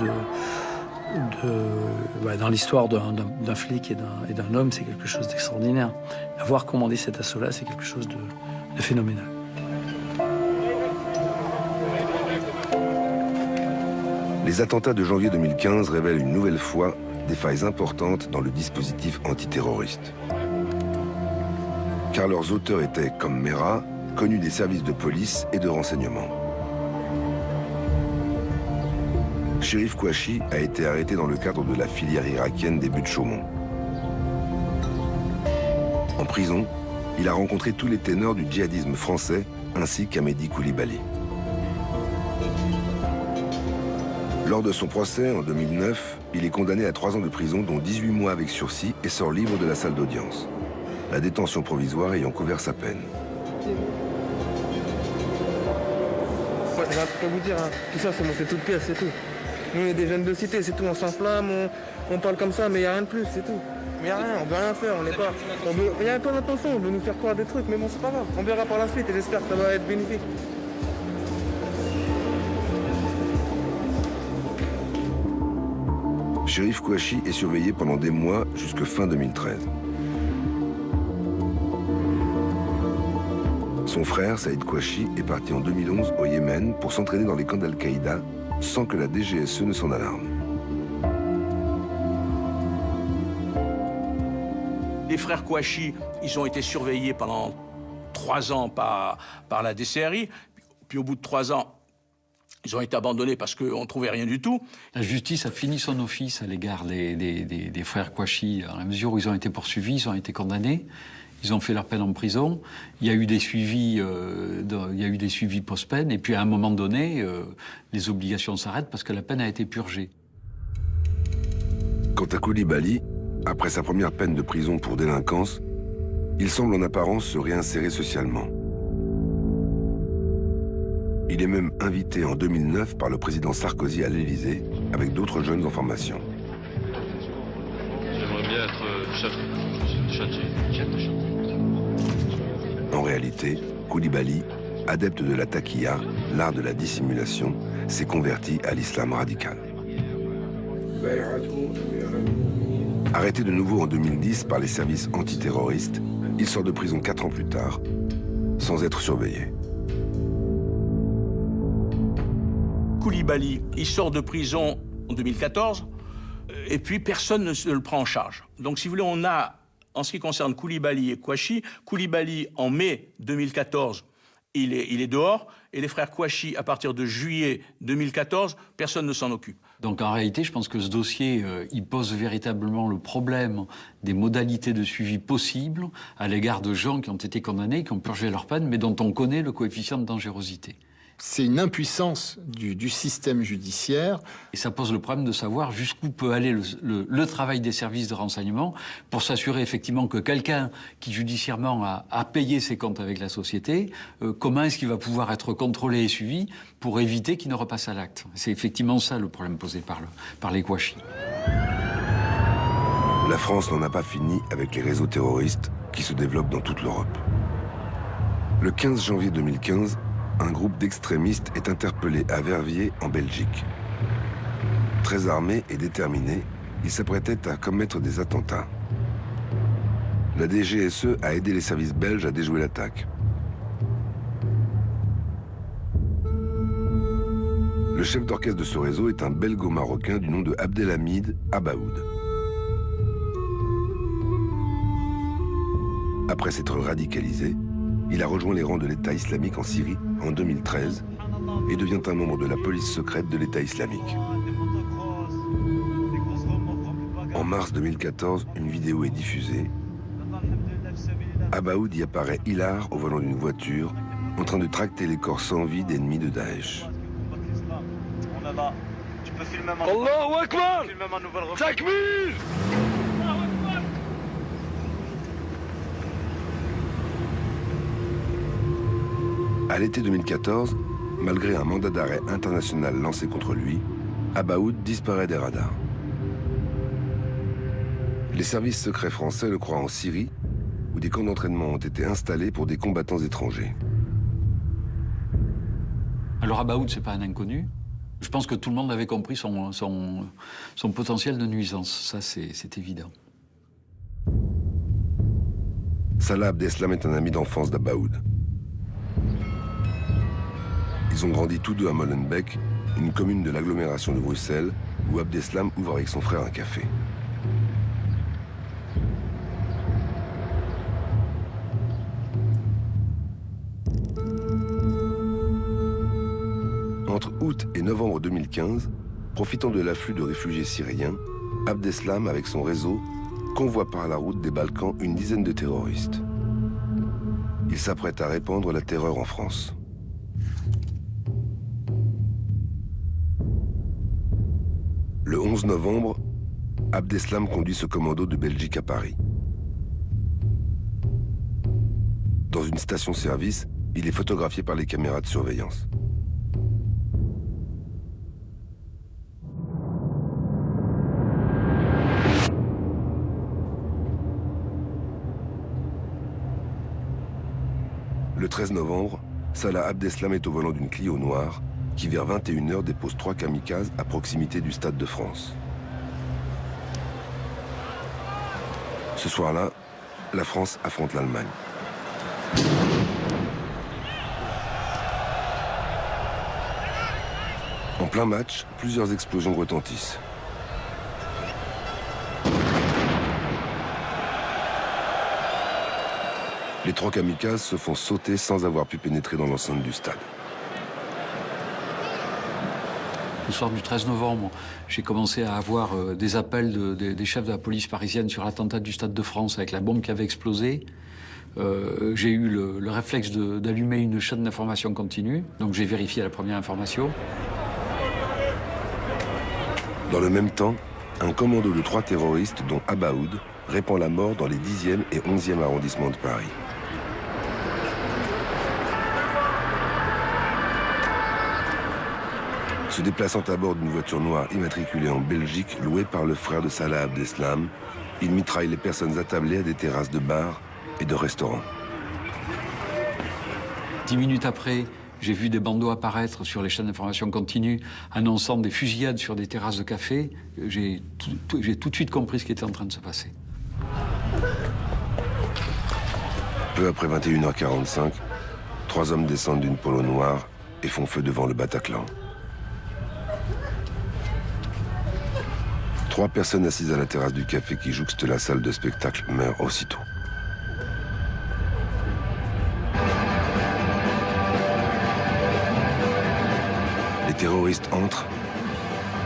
dans l'histoire d'un flic et d'un homme, c'est quelque chose d'extraordinaire. Avoir commandé cet assaut-là, c'est quelque chose de phénoménal. Les attentats de janvier 2015 révèlent une nouvelle fois des failles importantes dans le dispositif antiterroriste. Car leurs auteurs étaient, comme Merah, connus des services de police et de renseignement. Cherif Kouachi a été arrêté dans le cadre de la filière irakienne des buts de Chaumont. En prison, il a rencontré tous les ténors du djihadisme français ainsi qu'Amédi Koulibaly. Lors de son procès en 2009, il est condamné à 3 ans de prison, dont 18 mois avec sursis, et sort libre de la salle d'audience, la détention provisoire ayant couvert sa peine. J'ai un truc à vous dire, hein. Tout ça c'est monté toute pièce, c'est tout. Nous on est des jeunes de cité, c'est tout, on s'enflamme, on parle comme ça, mais il n'y a rien de plus, c'est tout. Mais il n'y a rien, on veut rien faire, on n'est pas... Il n'y a pas d'intention, on veut nous faire croire des trucs, mais bon c'est pas grave, on verra par la suite et j'espère que ça va être bénéfique. Cherif Kouachi est surveillé pendant des mois jusque fin 2013. Son frère, Saïd Kouachi, est parti en 2011 au Yémen pour s'entraîner dans les camps d'Al-Qaïda sans que la DGSE ne s'en alarme. Les frères Kouachi, ils ont été surveillés pendant 3 ans par la DCRI. Puis au bout de 3 ans, ils ont été abandonnés parce qu'on ne trouvait rien du tout. La justice a fini son office à l'égard des frères Kouachi, dans la mesure où ils ont été poursuivis, ils ont été condamnés. Ils ont fait leur peine en prison. Il y a eu des suivis, post-peine. Et puis à un moment donné, les obligations s'arrêtent parce que la peine a été purgée. Quant à Koulibaly, après sa première peine de prison pour délinquance, il semble en apparence se réinsérer socialement. Il est même invité en 2009 par le président Sarkozy à l'Élysée avec d'autres jeunes en formation. J'aimerais bien être châtié. En réalité, Koulibaly, adepte de la taqiya, l'art de la dissimulation, s'est converti à l'islam radical. Arrêté de nouveau en 2010 par les services antiterroristes, il sort de prison 4 ans plus tard, sans être surveillé. Koulibaly, il sort de prison en 2014, et puis personne ne le prend en charge. Donc si vous voulez, on a, en ce qui concerne Koulibaly et Kouachi, Koulibaly en mai 2014, il est dehors, et les frères Kouachi, à partir de juillet 2014, personne ne s'en occupe. Donc en réalité, je pense que ce dossier, il pose véritablement le problème des modalités de suivi possibles à l'égard de gens qui ont été condamnés, qui ont purgé leur peine, mais dont on connaît le coefficient de dangerosité. C'est une impuissance du système judiciaire. Et ça pose le problème de savoir jusqu'où peut aller le travail des services de renseignement pour s'assurer effectivement que quelqu'un qui judiciairement a payé ses comptes avec la société, comment est-ce qu'il va pouvoir être contrôlé et suivi pour éviter qu'il ne repasse à l'acte. C'est effectivement ça le problème posé par les Kouachi. La France n'en a pas fini avec les réseaux terroristes qui se développent dans toute l'Europe. Le 15 janvier 2015, un groupe d'extrémistes est interpellé à Verviers, en Belgique. Très armé et déterminé, il s'apprêtait à commettre des attentats. La DGSE a aidé les services belges à déjouer l'attaque. Le chef d'orchestre de ce réseau est un belgo-marocain du nom de Abdelhamid Abaoud. Après s'être radicalisé, il a rejoint les rangs de l'État islamique en Syrie en 2013 et devient un membre de la police secrète de l'État islamique. En mars 2014, une vidéo est diffusée. Abaoud y apparaît hilar au volant d'une voiture, en train de tracter les corps sans vie d'ennemis de Daesh. Tu peux filmer Allahu Akbar! Takbir! À l'été 2014, malgré un mandat d'arrêt international lancé contre lui, Abaoud disparaît des radars. Les services secrets français le croient en Syrie, où des camps d'entraînement ont été installés pour des combattants étrangers. Alors Abaoud, c'est pas un inconnu. Je pense que tout le monde avait compris son potentiel de nuisance. Ça, c'est évident. Salah Abdeslam est un ami d'enfance d'Abaoud. Ils ont grandi tous deux à Molenbeek, une commune de l'agglomération de Bruxelles, où Abdeslam ouvre avec son frère un café. Entre août et novembre 2015, profitant de l'afflux de réfugiés syriens, Abdeslam, avec son réseau, convoie par la route des Balkans une dizaine de terroristes. Il s'apprête à répandre la terreur en France. Le 11 novembre, Abdeslam conduit ce commando de Belgique à Paris. Dans une station-service, il est photographié par les caméras de surveillance. Le 13 novembre, Salah Abdeslam est au volant d'une Clio noire qui, vers 21h, dépose 3 kamikazes à proximité du Stade de France. Ce soir-là, la France affronte l'Allemagne. En plein match, plusieurs explosions retentissent. Les 3 kamikazes se font sauter sans avoir pu pénétrer dans l'enceinte du stade. Le soir du 13 novembre, j'ai commencé à avoir des appels des chefs de la police parisienne sur l'attentat du Stade de France avec la bombe qui avait explosé. J'ai eu le réflexe d'allumer une chaîne d'information continue, donc j'ai vérifié la première information. Dans le même temps, un commando de 3 terroristes, dont Abaoud, répand la mort dans les 10e et 11e arrondissements de Paris. Se déplaçant à bord d'une voiture noire immatriculée en Belgique, louée par le frère de Salah Abdeslam, il mitraille les personnes attablées à des terrasses de bars et de restaurants. 10 minutes après, j'ai vu des bandeaux apparaître sur les chaînes d'information continue annonçant des fusillades sur des terrasses de café. J'ai tout de suite compris ce qui était en train de se passer. Peu après 21h45, 3 hommes descendent d'une polo noire et font feu devant le Bataclan. 3 personnes assises à la terrasse du café qui jouxte la salle de spectacle meurent aussitôt. Les terroristes entrent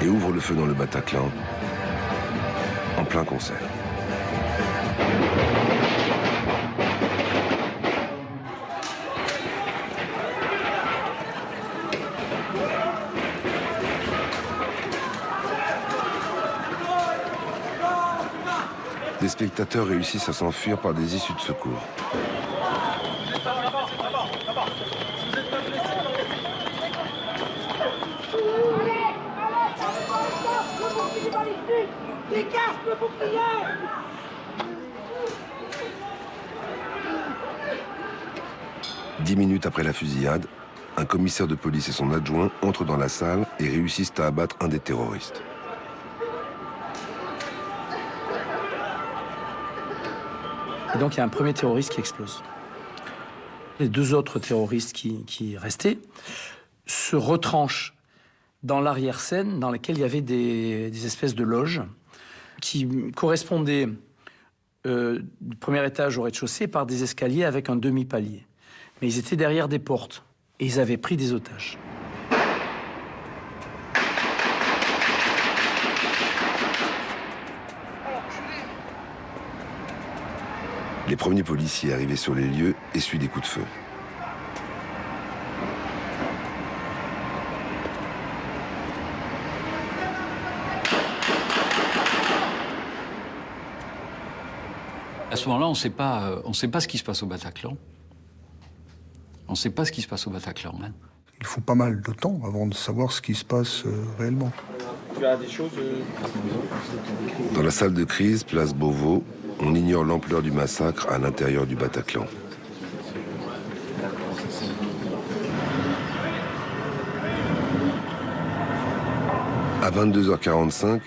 et ouvrent le feu dans le Bataclan en plein concert. Les spectateurs réussissent à s'enfuir par des issues de secours. Dix minutes après la fusillade, un commissaire de police et son adjoint entrent dans la salle et réussissent à abattre un des terroristes. Et donc il y a un premier terroriste qui explose. Les 2 autres terroristes qui restaient se retranchent dans l'arrière-scène dans laquelle il y avait des espèces de loges qui correspondaient du premier étage au rez-de-chaussée par des escaliers avec un demi-palier. Mais ils étaient derrière des portes et ils avaient pris des otages. Les premiers policiers arrivés sur les lieux essuient des coups de feu. À ce moment-là, on ne sait pas ce qui se passe au Bataclan. On ne sait pas ce qui se passe au Bataclan. Hein. Il faut pas mal de temps avant de savoir ce qui se passe réellement. Tu as des choses Dans la salle de crise, place Beauvau, on ignore l'ampleur du massacre à l'intérieur du Bataclan. À 22h45,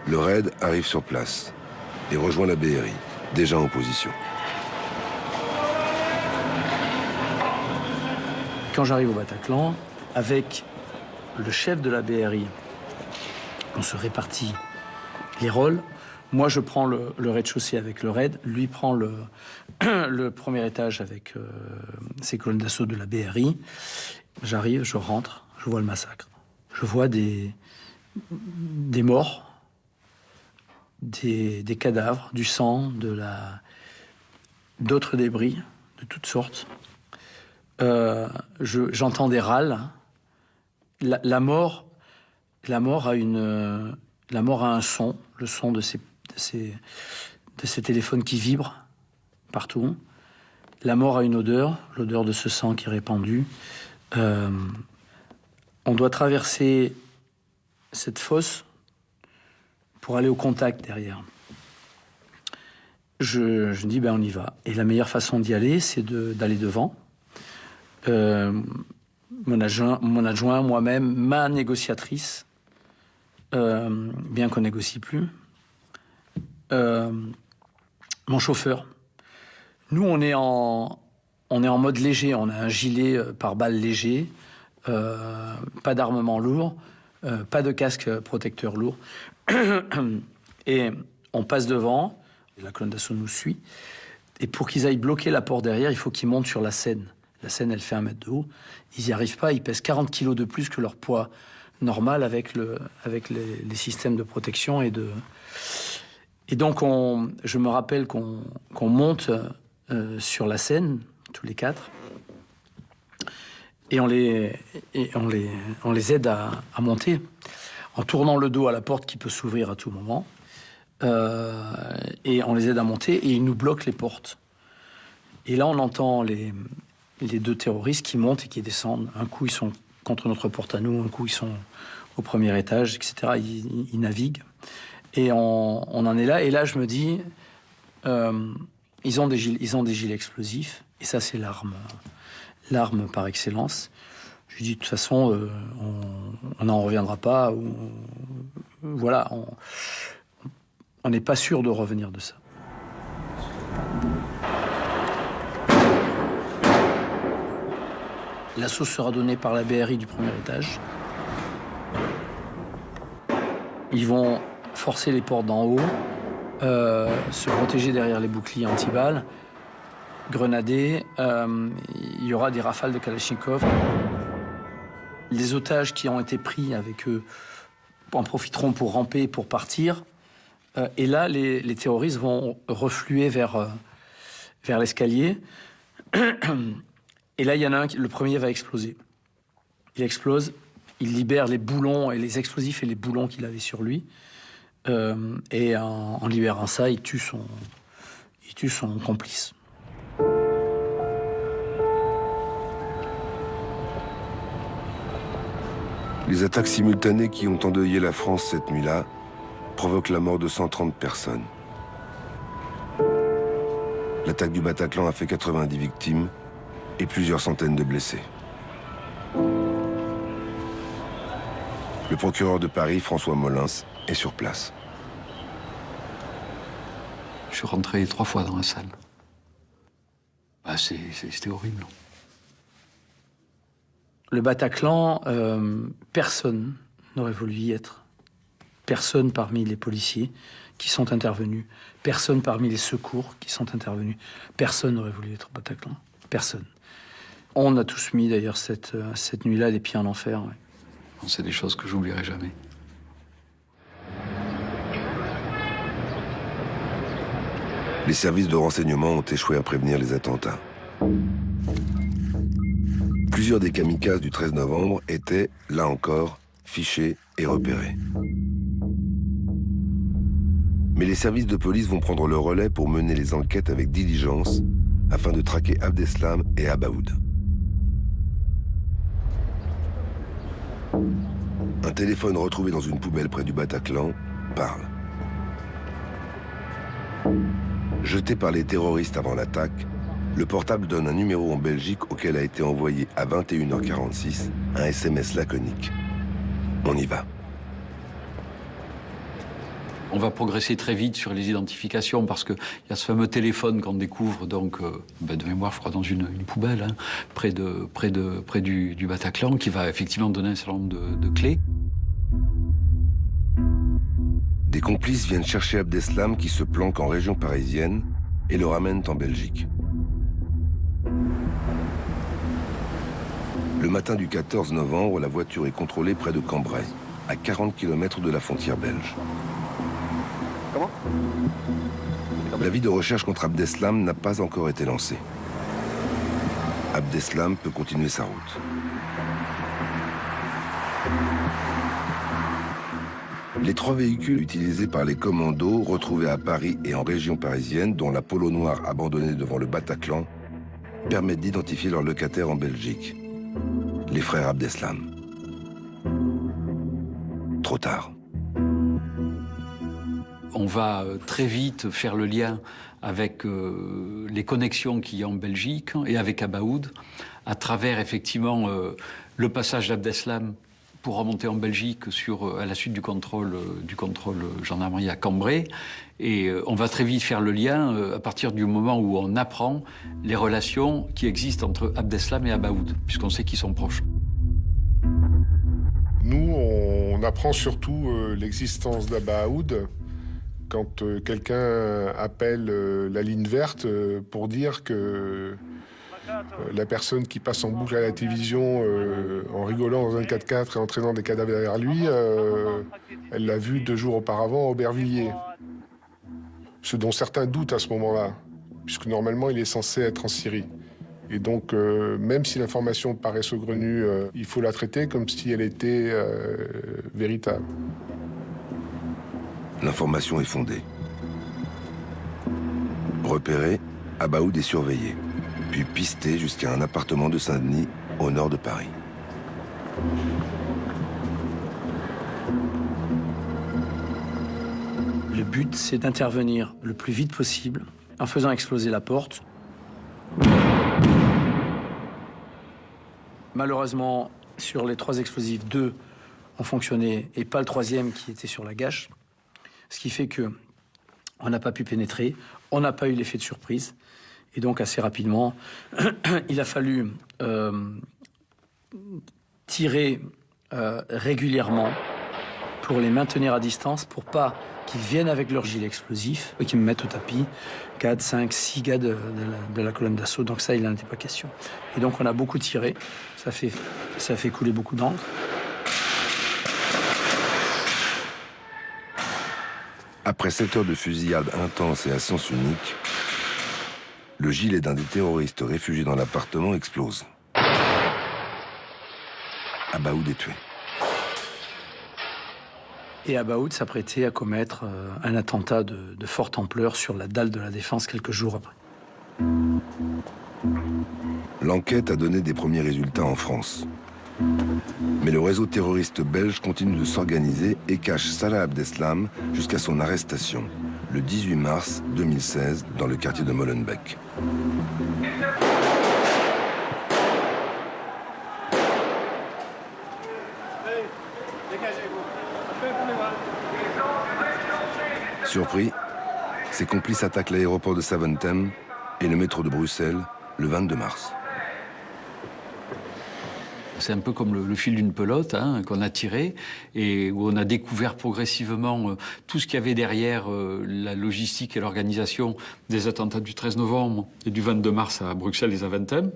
le raid arrive sur place et rejoint la BRI, déjà en position. Quand j'arrive au Bataclan, avec le chef de la BRI, on se répartit les rôles. Moi, je prends le rez-de-chaussée avec le raid. Lui prend le premier étage avec ses colonnes d'assaut de la BRI. J'arrive, je rentre, je vois le massacre. Je vois des morts, des cadavres, du sang, d'autres débris de toutes sortes. J'entends des râles. La mort a un son, le son de ces téléphones qui vibrent partout. La mort a une odeur, l'odeur de ce sang qui est répandu. On doit traverser cette fosse pour aller au contact derrière. Je dis, on y va. Et la meilleure façon d'y aller, c'est d'aller devant. Mon adjoint, moi-même, ma négociatrice, bien qu'on négocie plus, mon chauffeur. Nous, on est en mode léger, on a un gilet pare-balles léger, pas d'armement lourd, pas de casque protecteur lourd. Et on passe devant, la colonne d'assaut nous suit, et pour qu'ils aillent bloquer la porte derrière, il faut qu'ils montent sur la scène. La scène, elle fait 1 mètre de haut. Ils n'y arrivent pas, ils pèsent 40 kilos de plus que leur poids normal avec les systèmes de protection. Et donc, je me rappelle qu'on monte sur la scène, tous les 4, et on les aide à monter, en tournant le dos à la porte qui peut s'ouvrir à tout moment. Et on les aide à monter, et ils nous bloquent les portes. Et là, on entend les 2 terroristes qui montent et qui descendent. Un coup, ils sont contre notre porte à nous, un coup, ils sont au premier étage, etc. Ils naviguent. Et on en est là. Et là, je me dis, ils ont des gilets explosifs. Et ça, c'est l'arme par excellence. Je lui dis, de toute façon, on n'en reviendra pas. Voilà, on n'est pas sûr de revenir de ça. L'assaut sera donné par la BRI du premier étage. Ils vont forcer les portes d'en haut, se protéger derrière les boucliers anti-balles, grenader. Il y aura des rafales de Kalachnikov. Les otages qui ont été pris avec eux en profiteront pour ramper, pour partir. Et là, les terroristes vont refluer vers l'escalier. Et là, il y en a un, le premier va exploser. Il explose, il libère les boulons et les explosifs et les boulons qu'il avait sur lui. Et en libérant ça, il tue son complice. Les attaques simultanées qui ont endeuillé la France cette nuit-là provoquent la mort de 130 personnes. L'attaque du Bataclan a fait 90 victimes et plusieurs centaines de blessés. Le procureur de Paris, François Molins, est sur place. Je suis rentré 3 fois dans la salle. C'était horrible. Le Bataclan, personne n'aurait voulu y être. Personne parmi les policiers qui sont intervenus. Personne parmi les secours qui sont intervenus. Personne n'aurait voulu être au Bataclan. Personne. On a tous mis d'ailleurs cette nuit-là les pieds en enfer. Ouais. C'est des choses que j'oublierai jamais. Les services de renseignement ont échoué à prévenir les attentats. Plusieurs des kamikazes du 13 novembre étaient, là encore, fichés et repérés. Mais les services de police vont prendre le relais pour mener les enquêtes avec diligence afin de traquer Abdeslam et Abaoud. Un téléphone retrouvé dans une poubelle près du Bataclan parle. Jeté par les terroristes avant l'attaque, le portable donne un numéro en Belgique auquel a été envoyé à 21h46 un SMS laconique. On y va. On va progresser très vite sur les identifications parce qu'il y a ce fameux téléphone qu'on découvre donc, de mémoire, je crois, dans une poubelle, hein, près du Bataclan, qui va effectivement donner un certain nombre de clés. Des complices viennent chercher Abdeslam qui se planque en région parisienne et le ramènent en Belgique. Le matin du 14 novembre, la voiture est contrôlée près de Cambrai, à 40 km de la frontière belge. Comment? L'avis de recherche contre Abdeslam n'a pas encore été lancé. Abdeslam peut continuer sa route. Les 3 véhicules utilisés par les commandos retrouvés à Paris et en région parisienne, dont la Polo noire abandonnée devant le Bataclan, permettent d'identifier leurs locataires en Belgique, les frères Abdeslam. Trop tard. On va très vite faire le lien avec les connexions qu'il y a en Belgique et avec Abaoud, à travers effectivement le passage d'Abdeslam pour remonter en Belgique à la suite du contrôle gendarmerie à Cambrai. Et on va très vite faire le lien à partir du moment où on apprend les relations qui existent entre Abdeslam et Abaoud, puisqu'on sait qu'ils sont proches. Nous, on apprend surtout l'existence d'Abaoud quand quelqu'un appelle la ligne verte pour dire que la personne qui passe en boucle à la télévision en rigolant dans un 4x4 et entraînant des cadavres derrière lui, elle l'a vu 2 jours auparavant à Aubervilliers. Ce dont certains doutent à ce moment-là, puisque normalement il est censé être en Syrie. Et donc, même si l'information paraît saugrenue, il faut la traiter comme si elle était véritable. L'information est fondée. Repéré, Abaoud est surveillé, puis pisté jusqu'à un appartement de Saint-Denis, au nord de Paris. Le but, c'est d'intervenir le plus vite possible en faisant exploser la porte. Malheureusement, sur les 3 explosifs, 2 ont fonctionné et pas le 3e qui était sur la gâche. Ce qui fait que on n'a pas pu pénétrer, on n'a pas eu l'effet de surprise. Et donc, assez rapidement, il a fallu tirer régulièrement pour les maintenir à distance, pour pas qu'ils viennent avec leur gilet explosif et qu'ils me mettent au tapis 4, 5, 6 gars de la colonne d'assaut. Donc ça, il n'en était pas question. Et donc, on a beaucoup tiré. Ça fait couler beaucoup d'encre. Après 7 heures de fusillade intense et à sens unique, le gilet d'un des terroristes réfugiés dans l'appartement explose. Abaoud est tué. Et Abaoud s'apprêtait à commettre un attentat de forte ampleur sur la dalle de la Défense quelques jours après. L'enquête a donné des premiers résultats en France. Mais le réseau terroriste belge continue de s'organiser et cache Salah Abdeslam jusqu'à son arrestation, le 18 mars 2016, dans le quartier de Molenbeek. Surpris, ses complices attaquent l'aéroport de Zaventem et le métro de Bruxelles le 22 mars. C'est un peu comme le fil d'une pelote qu'on a tiré et où on a découvert progressivement tout ce qu'il y avait derrière la logistique et l'organisation des attentats du 13 novembre et du 22 mars à Bruxelles et Zaventem.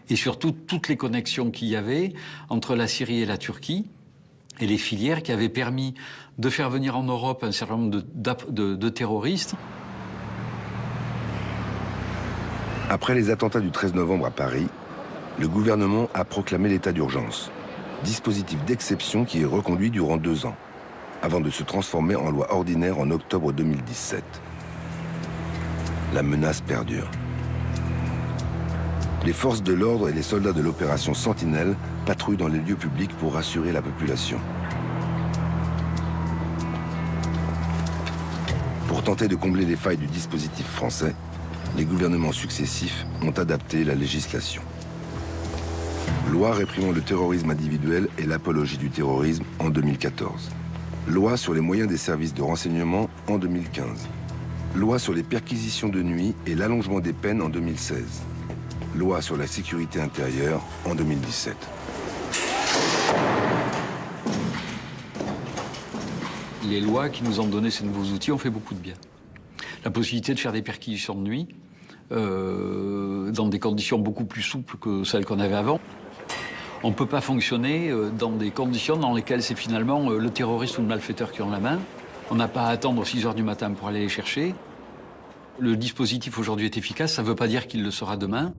Et surtout, toutes les connexions qu'il y avait entre la Syrie et la Turquie et les filières qui avaient permis de faire venir en Europe un certain nombre de terroristes. Après les attentats du 13 novembre à Paris, le gouvernement a proclamé l'état d'urgence, dispositif d'exception qui est reconduit durant 2 ans, avant de se transformer en loi ordinaire en octobre 2017. La menace perdure. Les forces de l'ordre et les soldats de l'opération Sentinelle patrouillent dans les lieux publics pour rassurer la population. Pour tenter de combler les failles du dispositif français, les gouvernements successifs ont adapté la législation. Loi réprimant le terrorisme individuel et l'apologie du terrorisme en 2014. Loi sur les moyens des services de renseignement en 2015. Loi sur les perquisitions de nuit et l'allongement des peines en 2016. Loi sur la sécurité intérieure en 2017. Les lois qui nous ont donné ces nouveaux outils ont fait beaucoup de bien. La possibilité de faire des perquisitions de nuit dans des conditions beaucoup plus souples que celles qu'on avait avant. On ne peut pas fonctionner dans des conditions dans lesquelles c'est finalement le terroriste ou le malfaiteur qui ont la main. On n'a pas à attendre 6 heures du matin pour aller les chercher. Le dispositif aujourd'hui est efficace, ça ne veut pas dire qu'il le sera demain.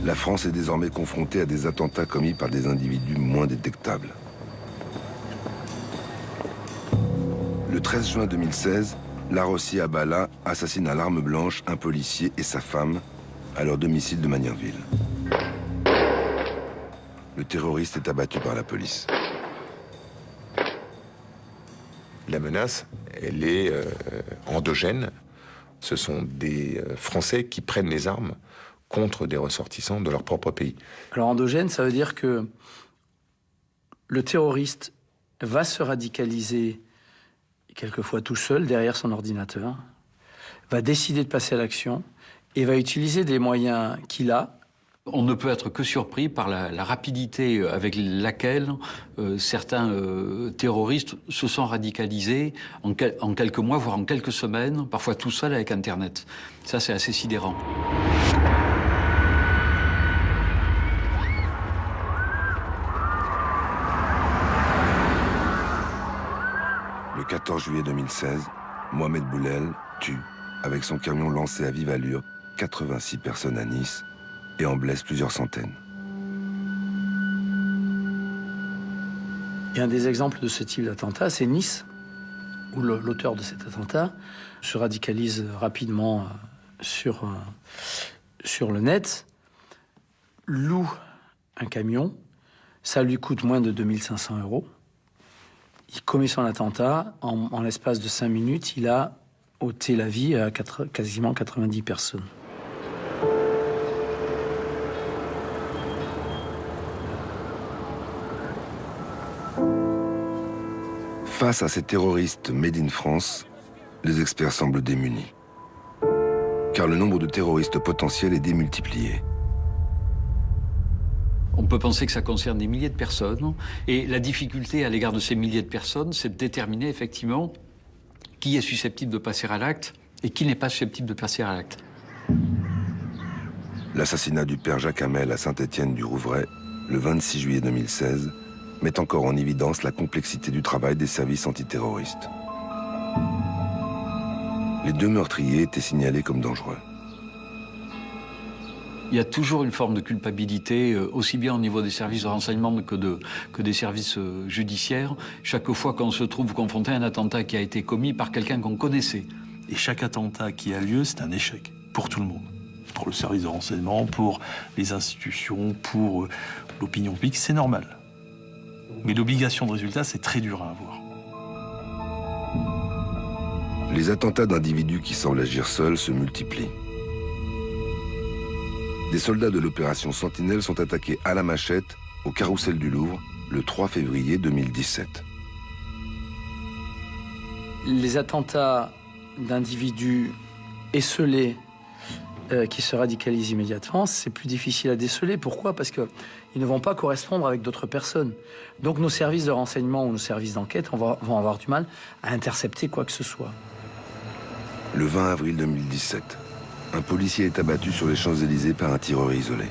La France est désormais confrontée à des attentats commis par des individus moins détectables. Le 13 juin 2016, Larossi Abala assassine à l'arme blanche un policier et sa femme à leur domicile de Magnanville. Le terroriste est abattu par la police. La menace, elle est endogène. Ce sont des Français qui prennent les armes contre des ressortissants de leur propre pays. Alors endogène, ça veut dire que le terroriste va se radicaliser quelquefois tout seul derrière son ordinateur, va décider de passer à l'action et va utiliser des moyens qu'il a. On ne peut être que surpris par la rapidité avec laquelle certains terroristes se sont radicalisés en quelques mois, voire en quelques semaines, parfois tout seuls avec Internet. Ça, c'est assez sidérant. Le 14 juillet 2016, Mohamed Boulel tue, avec son camion lancé à vive allure, 86 personnes à Nice et en blesse plusieurs centaines. Et un des exemples de ce type d'attentat, c'est Nice, où l'auteur de cet attentat se radicalise rapidement sur le net, loue un camion, ça lui coûte moins de 2500 €. Il commet son attentat, en l'espace de 5 minutes, il a ôté la vie à quasiment 90 personnes. Face à ces terroristes made in France, les experts semblent démunis. Car le nombre de terroristes potentiels est démultiplié. On peut penser que ça concerne des milliers de personnes. Et la difficulté à l'égard de ces milliers de personnes, c'est de déterminer effectivement qui est susceptible de passer à l'acte et qui n'est pas susceptible de passer à l'acte. L'assassinat du père Jacques Hamel à Saint-Étienne-du-Rouvray, le 26 juillet 2016, met encore en évidence la complexité du travail des services antiterroristes. Les 2 meurtriers étaient signalés comme dangereux. Il y a toujours une forme de culpabilité, aussi bien au niveau des services de renseignement que des services judiciaires, chaque fois qu'on se trouve confronté à un attentat qui a été commis par quelqu'un qu'on connaissait. Et chaque attentat qui a lieu, c'est un échec pour tout le monde. Pour le service de renseignement, pour les institutions, pour l'opinion publique, c'est normal. Mais l'obligation de résultat, c'est très dur à avoir. Les attentats d'individus qui semblent agir seuls se multiplient. Des soldats de l'opération Sentinelle sont attaqués à la machette au Carrousel du Louvre le 3 février 2017. Les attentats d'individus esseulés qui se radicalisent immédiatement, c'est plus difficile à déceler. Pourquoi? Parce qu'ils ne vont pas correspondre avec d'autres personnes. Donc nos services de renseignement ou nos services d'enquête vont avoir du mal à intercepter quoi que ce soit. Le 20 avril 2017, un policier est abattu sur les Champs-Élysées par un tireur isolé.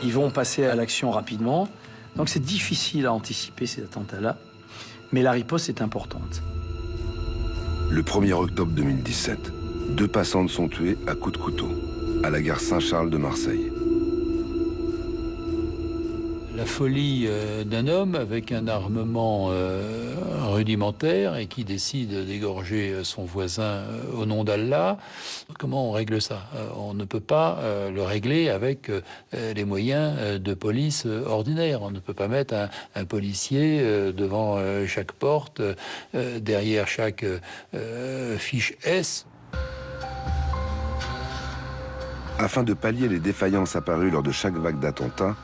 Ils vont passer à l'action rapidement. Donc c'est difficile à anticiper ces attentats-là. Mais la riposte est importante. Le 1er octobre 2017, 2 passantes sont tuées à coups de couteau, à la gare Saint-Charles de Marseille. La folie d'un homme avec un armement rudimentaire et qui décide d'égorger son voisin au nom d'Allah. Comment on règle ça? On ne peut pas le régler avec les moyens de police ordinaires. On ne peut pas mettre un policier devant chaque porte, derrière chaque fiche S. Afin de pallier les défaillances apparues lors de chaque vague d'attentats,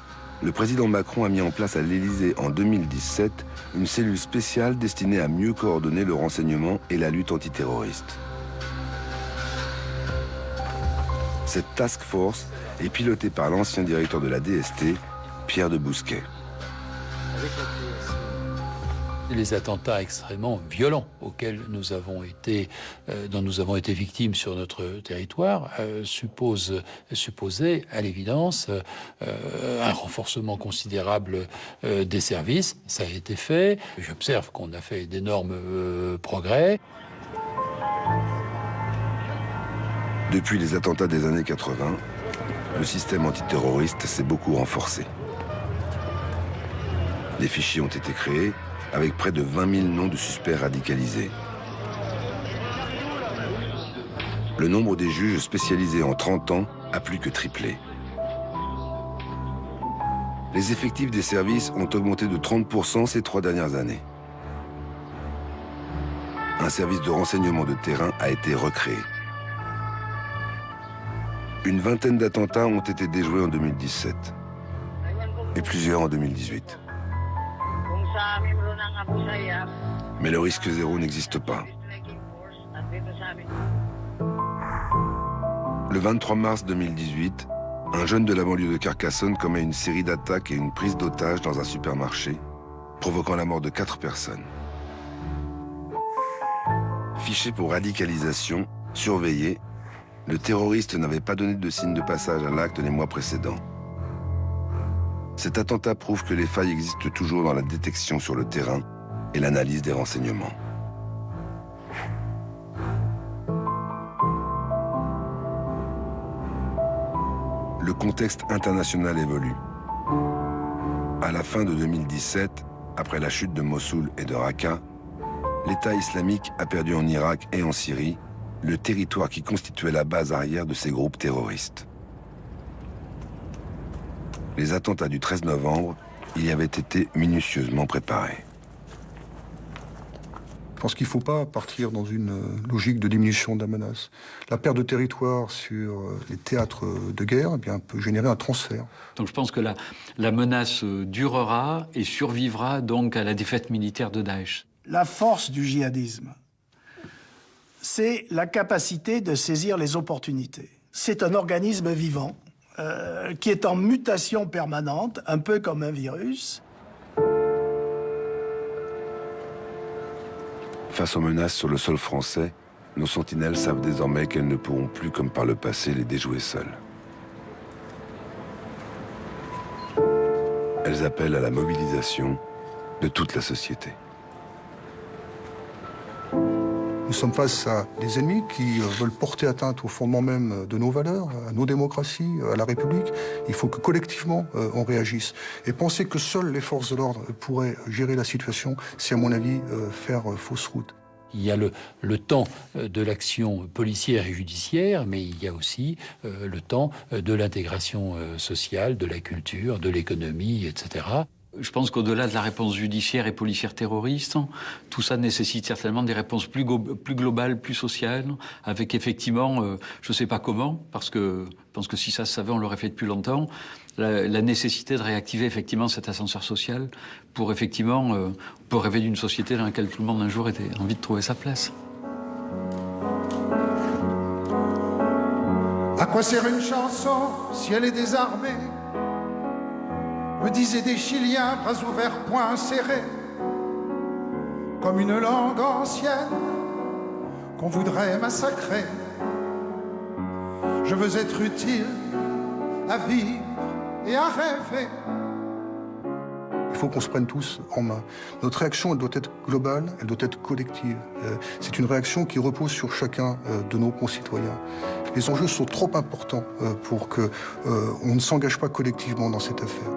le président Macron a mis en place à l'Élysée en 2017 une cellule spéciale destinée à mieux coordonner le renseignement et la lutte antiterroriste. Cette task force est pilotée par l'ancien directeur de la DST, Pierre de Bousquet. Les attentats extrêmement violents auxquels dont nous avons été victimes sur notre territoire supposaient à l'évidence un renforcement considérable des services. Ça a été fait. J'observe qu'on a fait d'énormes progrès. Depuis les attentats des années 80, le système antiterroriste s'est beaucoup renforcé. Des fichiers ont été créés avec près de 20 000 noms de suspects radicalisés. Le nombre des juges spécialisés en 30 ans a plus que triplé. Les effectifs des services ont augmenté de 30% ces 3 dernières années. Un service de renseignement de terrain a été recréé. Une vingtaine d'attentats ont été déjoués en 2017 et plusieurs en 2018. Mais le risque zéro n'existe pas. Le 23 mars 2018, un jeune de la banlieue de Carcassonne commet une série d'attaques et une prise d'otages dans un supermarché, provoquant la mort de 4 personnes. Fiché pour radicalisation, surveillé, le terroriste n'avait pas donné de signe de passage à l'acte les mois précédents. Cet attentat prouve que les failles existent toujours dans la détection sur le terrain et l'analyse des renseignements. Le contexte international évolue. À la fin de 2017, après la chute de Mossoul et de Raqqa, l'État islamique a perdu en Irak et en Syrie le territoire qui constituait la base arrière de ces groupes terroristes. Les attentats du 13 novembre y avaient été minutieusement préparés. Je pense qu'il ne faut pas partir dans une logique de diminution de la menace. La perte de territoire sur les théâtres de guerre peut générer un transfert. Donc je pense que la menace durera et survivra donc à la défaite militaire de Daesh. La force du djihadisme, c'est la capacité de saisir les opportunités. C'est un organisme vivant qui est en mutation permanente, un peu comme un virus. Face aux menaces sur le sol français, nos sentinelles savent désormais qu'elles ne pourront plus, comme par le passé, les déjouer seules. Elles appellent à la mobilisation de toute la société. Nous sommes face à des ennemis qui veulent porter atteinte au fondement même de nos valeurs, à nos démocraties, à la République. Il faut que collectivement on réagisse. Et penser que seules les forces de l'ordre pourraient gérer la situation, c'est à mon avis faire fausse route. Il y a le temps de l'action policière et judiciaire, mais il y a aussi le temps de l'intégration sociale, de la culture, de l'économie, etc. Je pense qu'au-delà de la réponse judiciaire et policière terroriste, tout ça nécessite certainement des réponses plus globales, plus sociales, avec effectivement, je ne sais pas comment, parce que je pense que si ça se savait, on l'aurait fait depuis longtemps, la nécessité de réactiver effectivement cet ascenseur social pour effectivement, on peut rêver d'une société dans laquelle tout le monde un jour ait envie de trouver sa place. À quoi sert une chanson si elle est désarmée ? Me disaient des Chiliens, bras ouverts, poings serrés, comme une langue ancienne qu'on voudrait massacrer. Je veux être utile à vivre et à rêver. Il faut qu'on se prenne tous en main. Notre réaction, elle doit être globale, elle doit être collective. C'est une réaction qui repose sur chacun de nos concitoyens. Les enjeux sont trop importants pour qu'on ne s'engage pas collectivement dans cette affaire.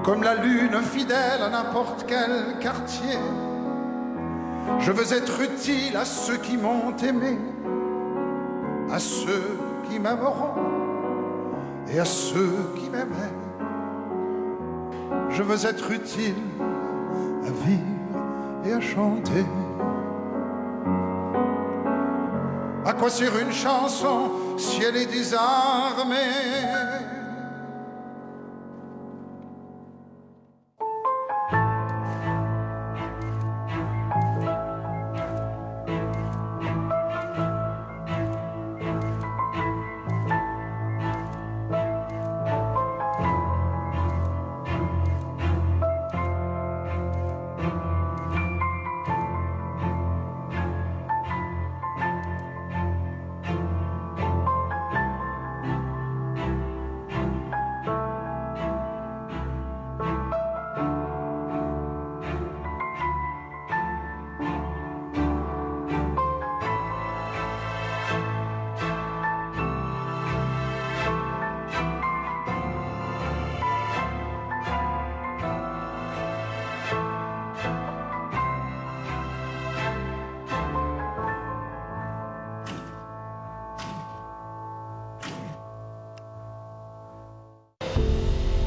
comme la lune fidèle à n'importe quel quartier. Je veux être utile à ceux qui m'ont aimé, à ceux qui m'aimeront et à ceux qui m'aimaient. Je veux être utile à vivre et à chanter. À quoi sert une chanson si elle est désarmée?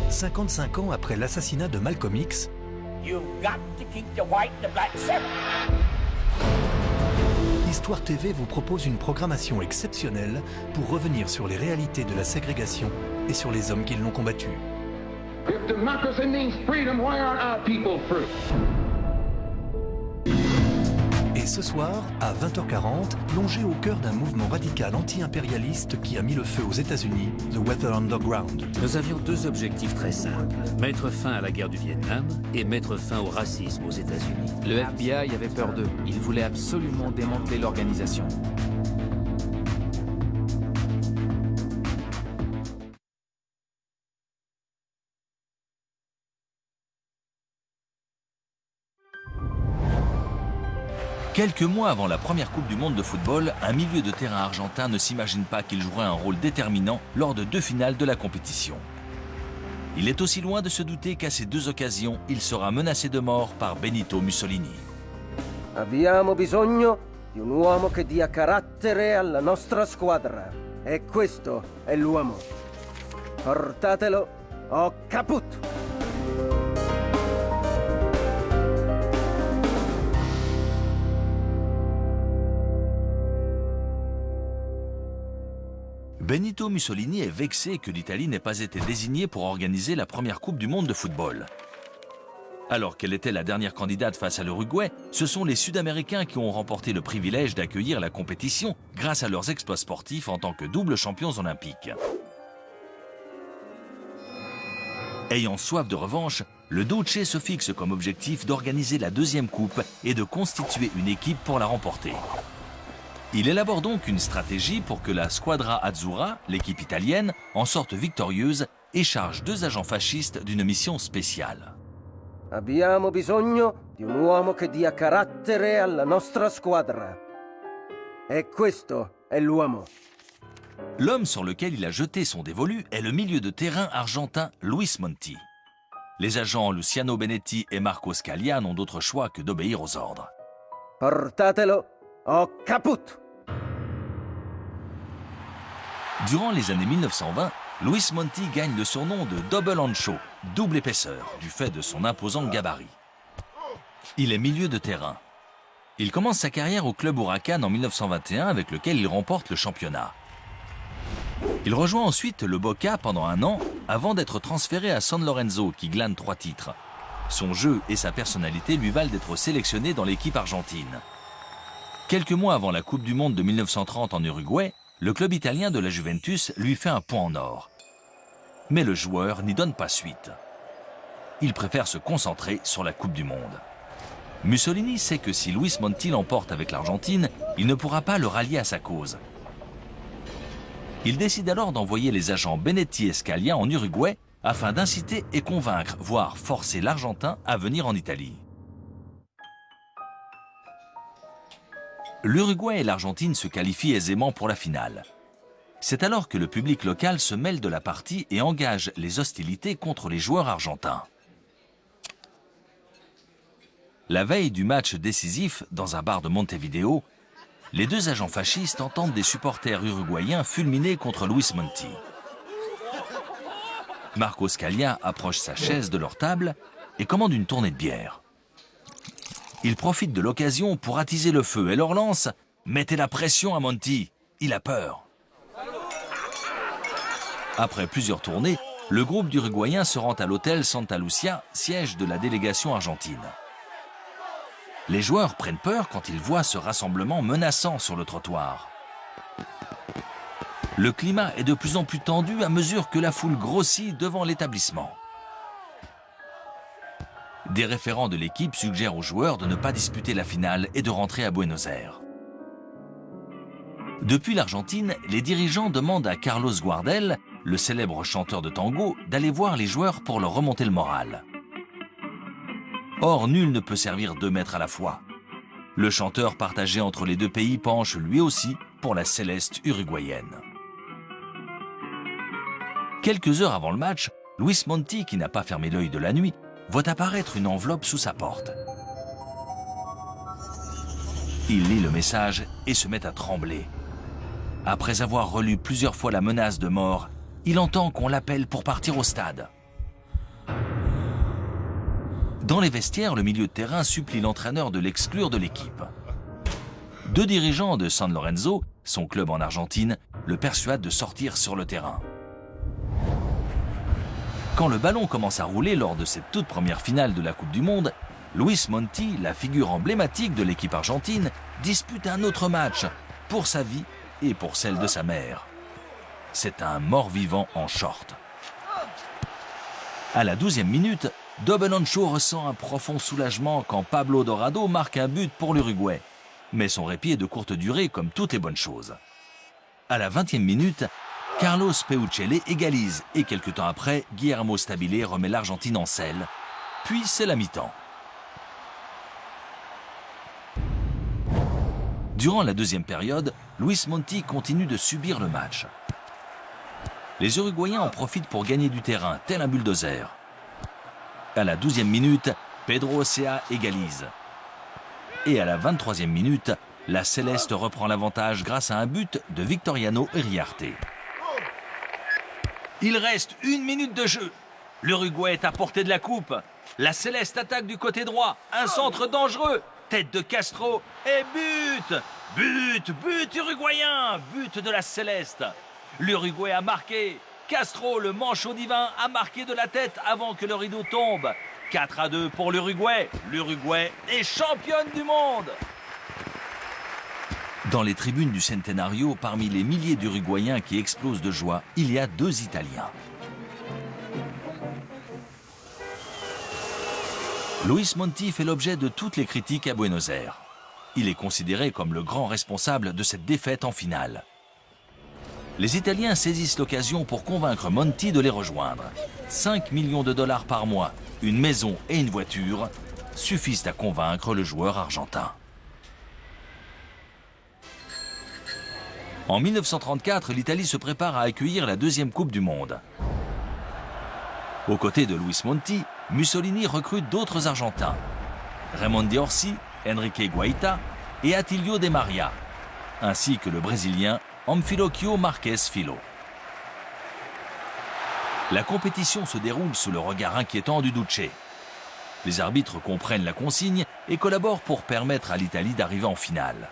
« 55 ans après l'assassinat de Malcolm X, Histoire TV vous propose une programmation exceptionnelle pour revenir sur les réalités de la ségrégation et sur les hommes qui l'ont combattue. Et ce soir, à 20h40, plongez au cœur d'un mouvement radical anti-impérialiste qui a mis le feu aux États-Unis, The Weather Underground. Nous avions deux objectifs très simples. Mettre fin à la guerre du Vietnam et mettre fin au racisme aux États-Unis. Le FBI avait peur d'eux. Il voulait absolument démanteler l'organisation. Quelques mois avant la première Coupe du Monde de football, un milieu de terrain argentin ne s'imagine pas qu'il jouerait un rôle déterminant lors de 2 finales de la compétition. Il est aussi loin de se douter qu'à ces 2 occasions, il sera menacé de mort par Benito Mussolini. Abbiamo bisogno di un uomo che dia carattere alla nostra squadra. E questo è l'uomo. Portatelo o caput! Benito Mussolini est vexé que l'Italie n'ait pas été désignée pour organiser la première Coupe du Monde de football. Alors qu'elle était la dernière candidate face à l'Uruguay, ce sont les Sud-Américains qui ont remporté le privilège d'accueillir la compétition grâce à leurs exploits sportifs en tant que doubles champions olympiques. Ayant soif de revanche, le Duce se fixe comme objectif d'organiser la 2e coupe et de constituer une équipe pour la remporter. Il élabore donc une stratégie pour que la Squadra Azzurra, l'équipe italienne, en sorte victorieuse et charge 2 agents fascistes d'une mission spéciale. Abbiamo bisogno di un uomo che dia carattere alla nostra squadra. E questo è l'uomo. L'homme sur lequel il a jeté son dévolu est le milieu de terrain argentin Luis Monti. Les agents Luciano Benetti et Marco Scalia n'ont d'autre choix que d'obéir aux ordres. Portatelo o caput! Durant les années 1920, Luis Monti gagne le surnom de Double Ancho, double épaisseur, du fait de son imposant gabarit. Il est milieu de terrain. Il commence sa carrière au club Huracan en 1921 avec lequel il remporte le championnat. Il rejoint ensuite le Boca pendant 1 an avant d'être transféré à San Lorenzo qui glane 3 titres. Son jeu et sa personnalité lui valent d'être sélectionné dans l'équipe argentine. Quelques mois avant la Coupe du Monde de 1930 en Uruguay, le club italien de la Juventus lui fait un point en or. Mais le joueur n'y donne pas suite. Il préfère se concentrer sur la Coupe du Monde. Mussolini sait que si Luis Monti l'emporte avec l'Argentine, il ne pourra pas le rallier à sa cause. Il décide alors d'envoyer les agents Benetti et Scalia en Uruguay afin d'inciter et convaincre, voire forcer l'Argentin à venir en Italie. L'Uruguay et l'Argentine se qualifient aisément pour la finale. C'est alors que le public local se mêle de la partie et engage les hostilités contre les joueurs argentins. La veille du match décisif, dans un bar de Montevideo, les deux agents fascistes entendent des supporters uruguayens fulminer contre Luis Monti. Marco Scalia approche sa chaise de leur table et commande une tournée de bière. Il profite de l'occasion pour attiser le feu et leur lance « Mettez la pression à Monti, il a peur ». Après plusieurs tournées, le groupe d'Uruguayens se rend à l'hôtel Santa Lucia, siège de la délégation argentine. Les joueurs prennent peur quand ils voient ce rassemblement menaçant sur le trottoir. Le climat est de plus en plus tendu à mesure que la foule grossit devant l'établissement. Des référents de l'équipe suggèrent aux joueurs de ne pas disputer la finale et de rentrer à Buenos Aires. Depuis l'Argentine, les dirigeants demandent à Carlos Gardel, le célèbre chanteur de tango, d'aller voir les joueurs pour leur remonter le moral. Or, nul ne peut servir 2 maîtres à la fois. Le chanteur partagé entre les deux pays penche lui aussi pour la céleste uruguayenne. Quelques heures avant le match, Luis Monti, qui n'a pas fermé l'œil de la nuit, voit apparaître une enveloppe sous sa porte. Il lit le message et se met à trembler. Après avoir relu plusieurs fois la menace de mort, il entend qu'on l'appelle pour partir au stade. Dans les vestiaires, le milieu de terrain supplie l'entraîneur de l'exclure de l'équipe. 2 dirigeants de San Lorenzo, son club en Argentine, le persuadent de sortir sur le terrain. Quand le ballon commence à rouler lors de cette toute première finale de la Coupe du Monde, Luis Monti, la figure emblématique de l'équipe argentine, dispute un autre match pour sa vie et pour celle de sa mère. C'est un mort-vivant en short. À la 12e minute, Double Ancho ressent un profond soulagement quand Pablo Dorado marque un but pour l'Uruguay. Mais son répit est de courte durée comme toutes les bonnes choses. À la 20e minute, Carlos Peucelle égalise et quelques temps après, Guillermo Stabile remet l'Argentine en selle. Puis c'est la mi-temps. Durant la 2e période, Luis Monti continue de subir le match. Les Uruguayens en profitent pour gagner du terrain, tel un bulldozer. À la 12e minute, Pedro Ocea égalise. Et à la 23e minute, la Céleste reprend l'avantage grâce à un but de Victoriano Iriarte. Il reste 1 minute de jeu. L'Uruguay est à portée de la coupe. La Céleste attaque du côté droit. Un centre dangereux. Tête de Castro et but! But uruguayen! But de la Céleste. L'Uruguay a marqué. Castro, le manchot divin, a marqué de la tête avant que le rideau tombe. 4-2 pour l'Uruguay. L'Uruguay est championne du monde. Dans les tribunes du Centenario, parmi les milliers d'Uruguayens qui explosent de joie, il y a 2 Italiens. Luis Monti fait l'objet de toutes les critiques à Buenos Aires. Il est considéré comme le grand responsable de cette défaite en finale. Les Italiens saisissent l'occasion pour convaincre Monti de les rejoindre. 5 millions de dollars par mois, une maison et une voiture suffisent à convaincre le joueur argentin. En 1934, l'Italie se prépare à accueillir la 2e Coupe du Monde. Aux côtés de Luis Monti, Mussolini recrute d'autres Argentins. Raimondi Orsi, Enrique Guaita et Attilio De Maria, ainsi que le Brésilien Amfiloquio Marques Filho. La compétition se déroule sous le regard inquiétant du Duce. Les arbitres comprennent la consigne et collaborent pour permettre à l'Italie d'arriver en finale.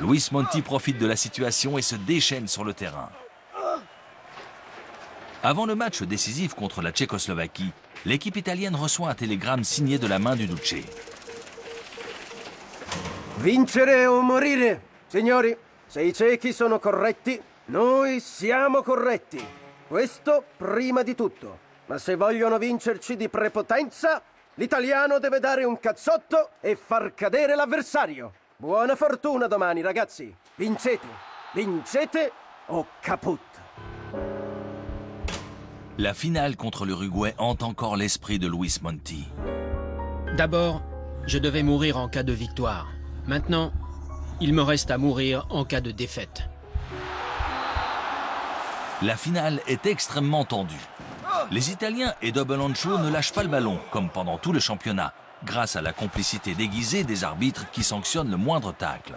Luis Monti profite de la situation et se déchaîne sur le terrain. Avant le match décisif contre la Tchécoslovaquie, l'équipe italienne reçoit un télégramme signé de la main du Duce. Vincere o morire. Signori, se i cechi sono corretti, noi siamo corretti. Questo prima di tutto. Ma se vogliono vincerci di prepotenza, l'italiano deve dare un cazzotto e far cadere l'avversario. Buona fortuna domani, ragazzi. Vincete. Vincete o caput. La finale contre l'Uruguay hante encore l'esprit de Luis Monti. D'abord, je devais mourir en cas de victoire. Maintenant, il me reste à mourir en cas de défaite. La finale est extrêmement tendue. Les Italiens et Double Ancho ne lâchent pas le ballon, comme pendant tout le championnat, grâce à la complicité déguisée des arbitres qui sanctionnent le moindre tacle.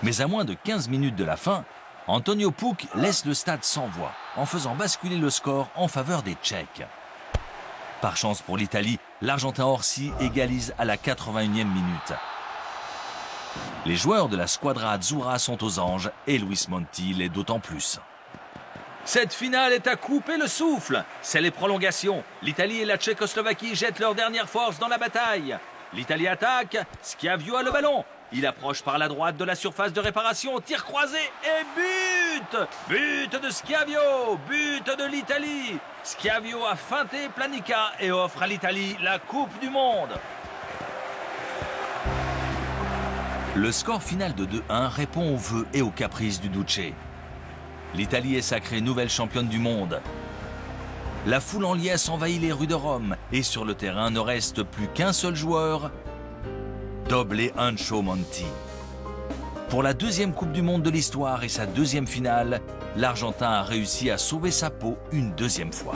Mais à moins de 15 minutes de la fin, Antonio Puig laisse le stade sans voix, en faisant basculer le score en faveur des Tchèques. Par chance pour l'Italie, l'Argentin Orsi égalise à la 81e minute. Les joueurs de la Squadra Azzurra sont aux anges et Luis Monti l'est d'autant plus. Cette finale est à couper le souffle. C'est les prolongations. L'Italie et la Tchécoslovaquie jettent leur dernière force dans la bataille. L'Italie attaque, Schiavio a le ballon. Il approche par la droite de la surface de réparation, tir croisé et but! But de Schiavio, but de l'Italie. Schiavio a feinté Planica et offre à l'Italie la Coupe du Monde. Le score final de 2-1 répond aux vœux et aux caprices du Duce. L'Italie est sacrée nouvelle championne du monde. La foule en liesse envahit les rues de Rome et sur le terrain ne reste plus qu'un seul joueur, Doble Ancho Monti. Pour la deuxième Coupe du Monde de l'histoire et sa deuxième finale, l'Argentin a réussi à sauver sa peau une deuxième fois.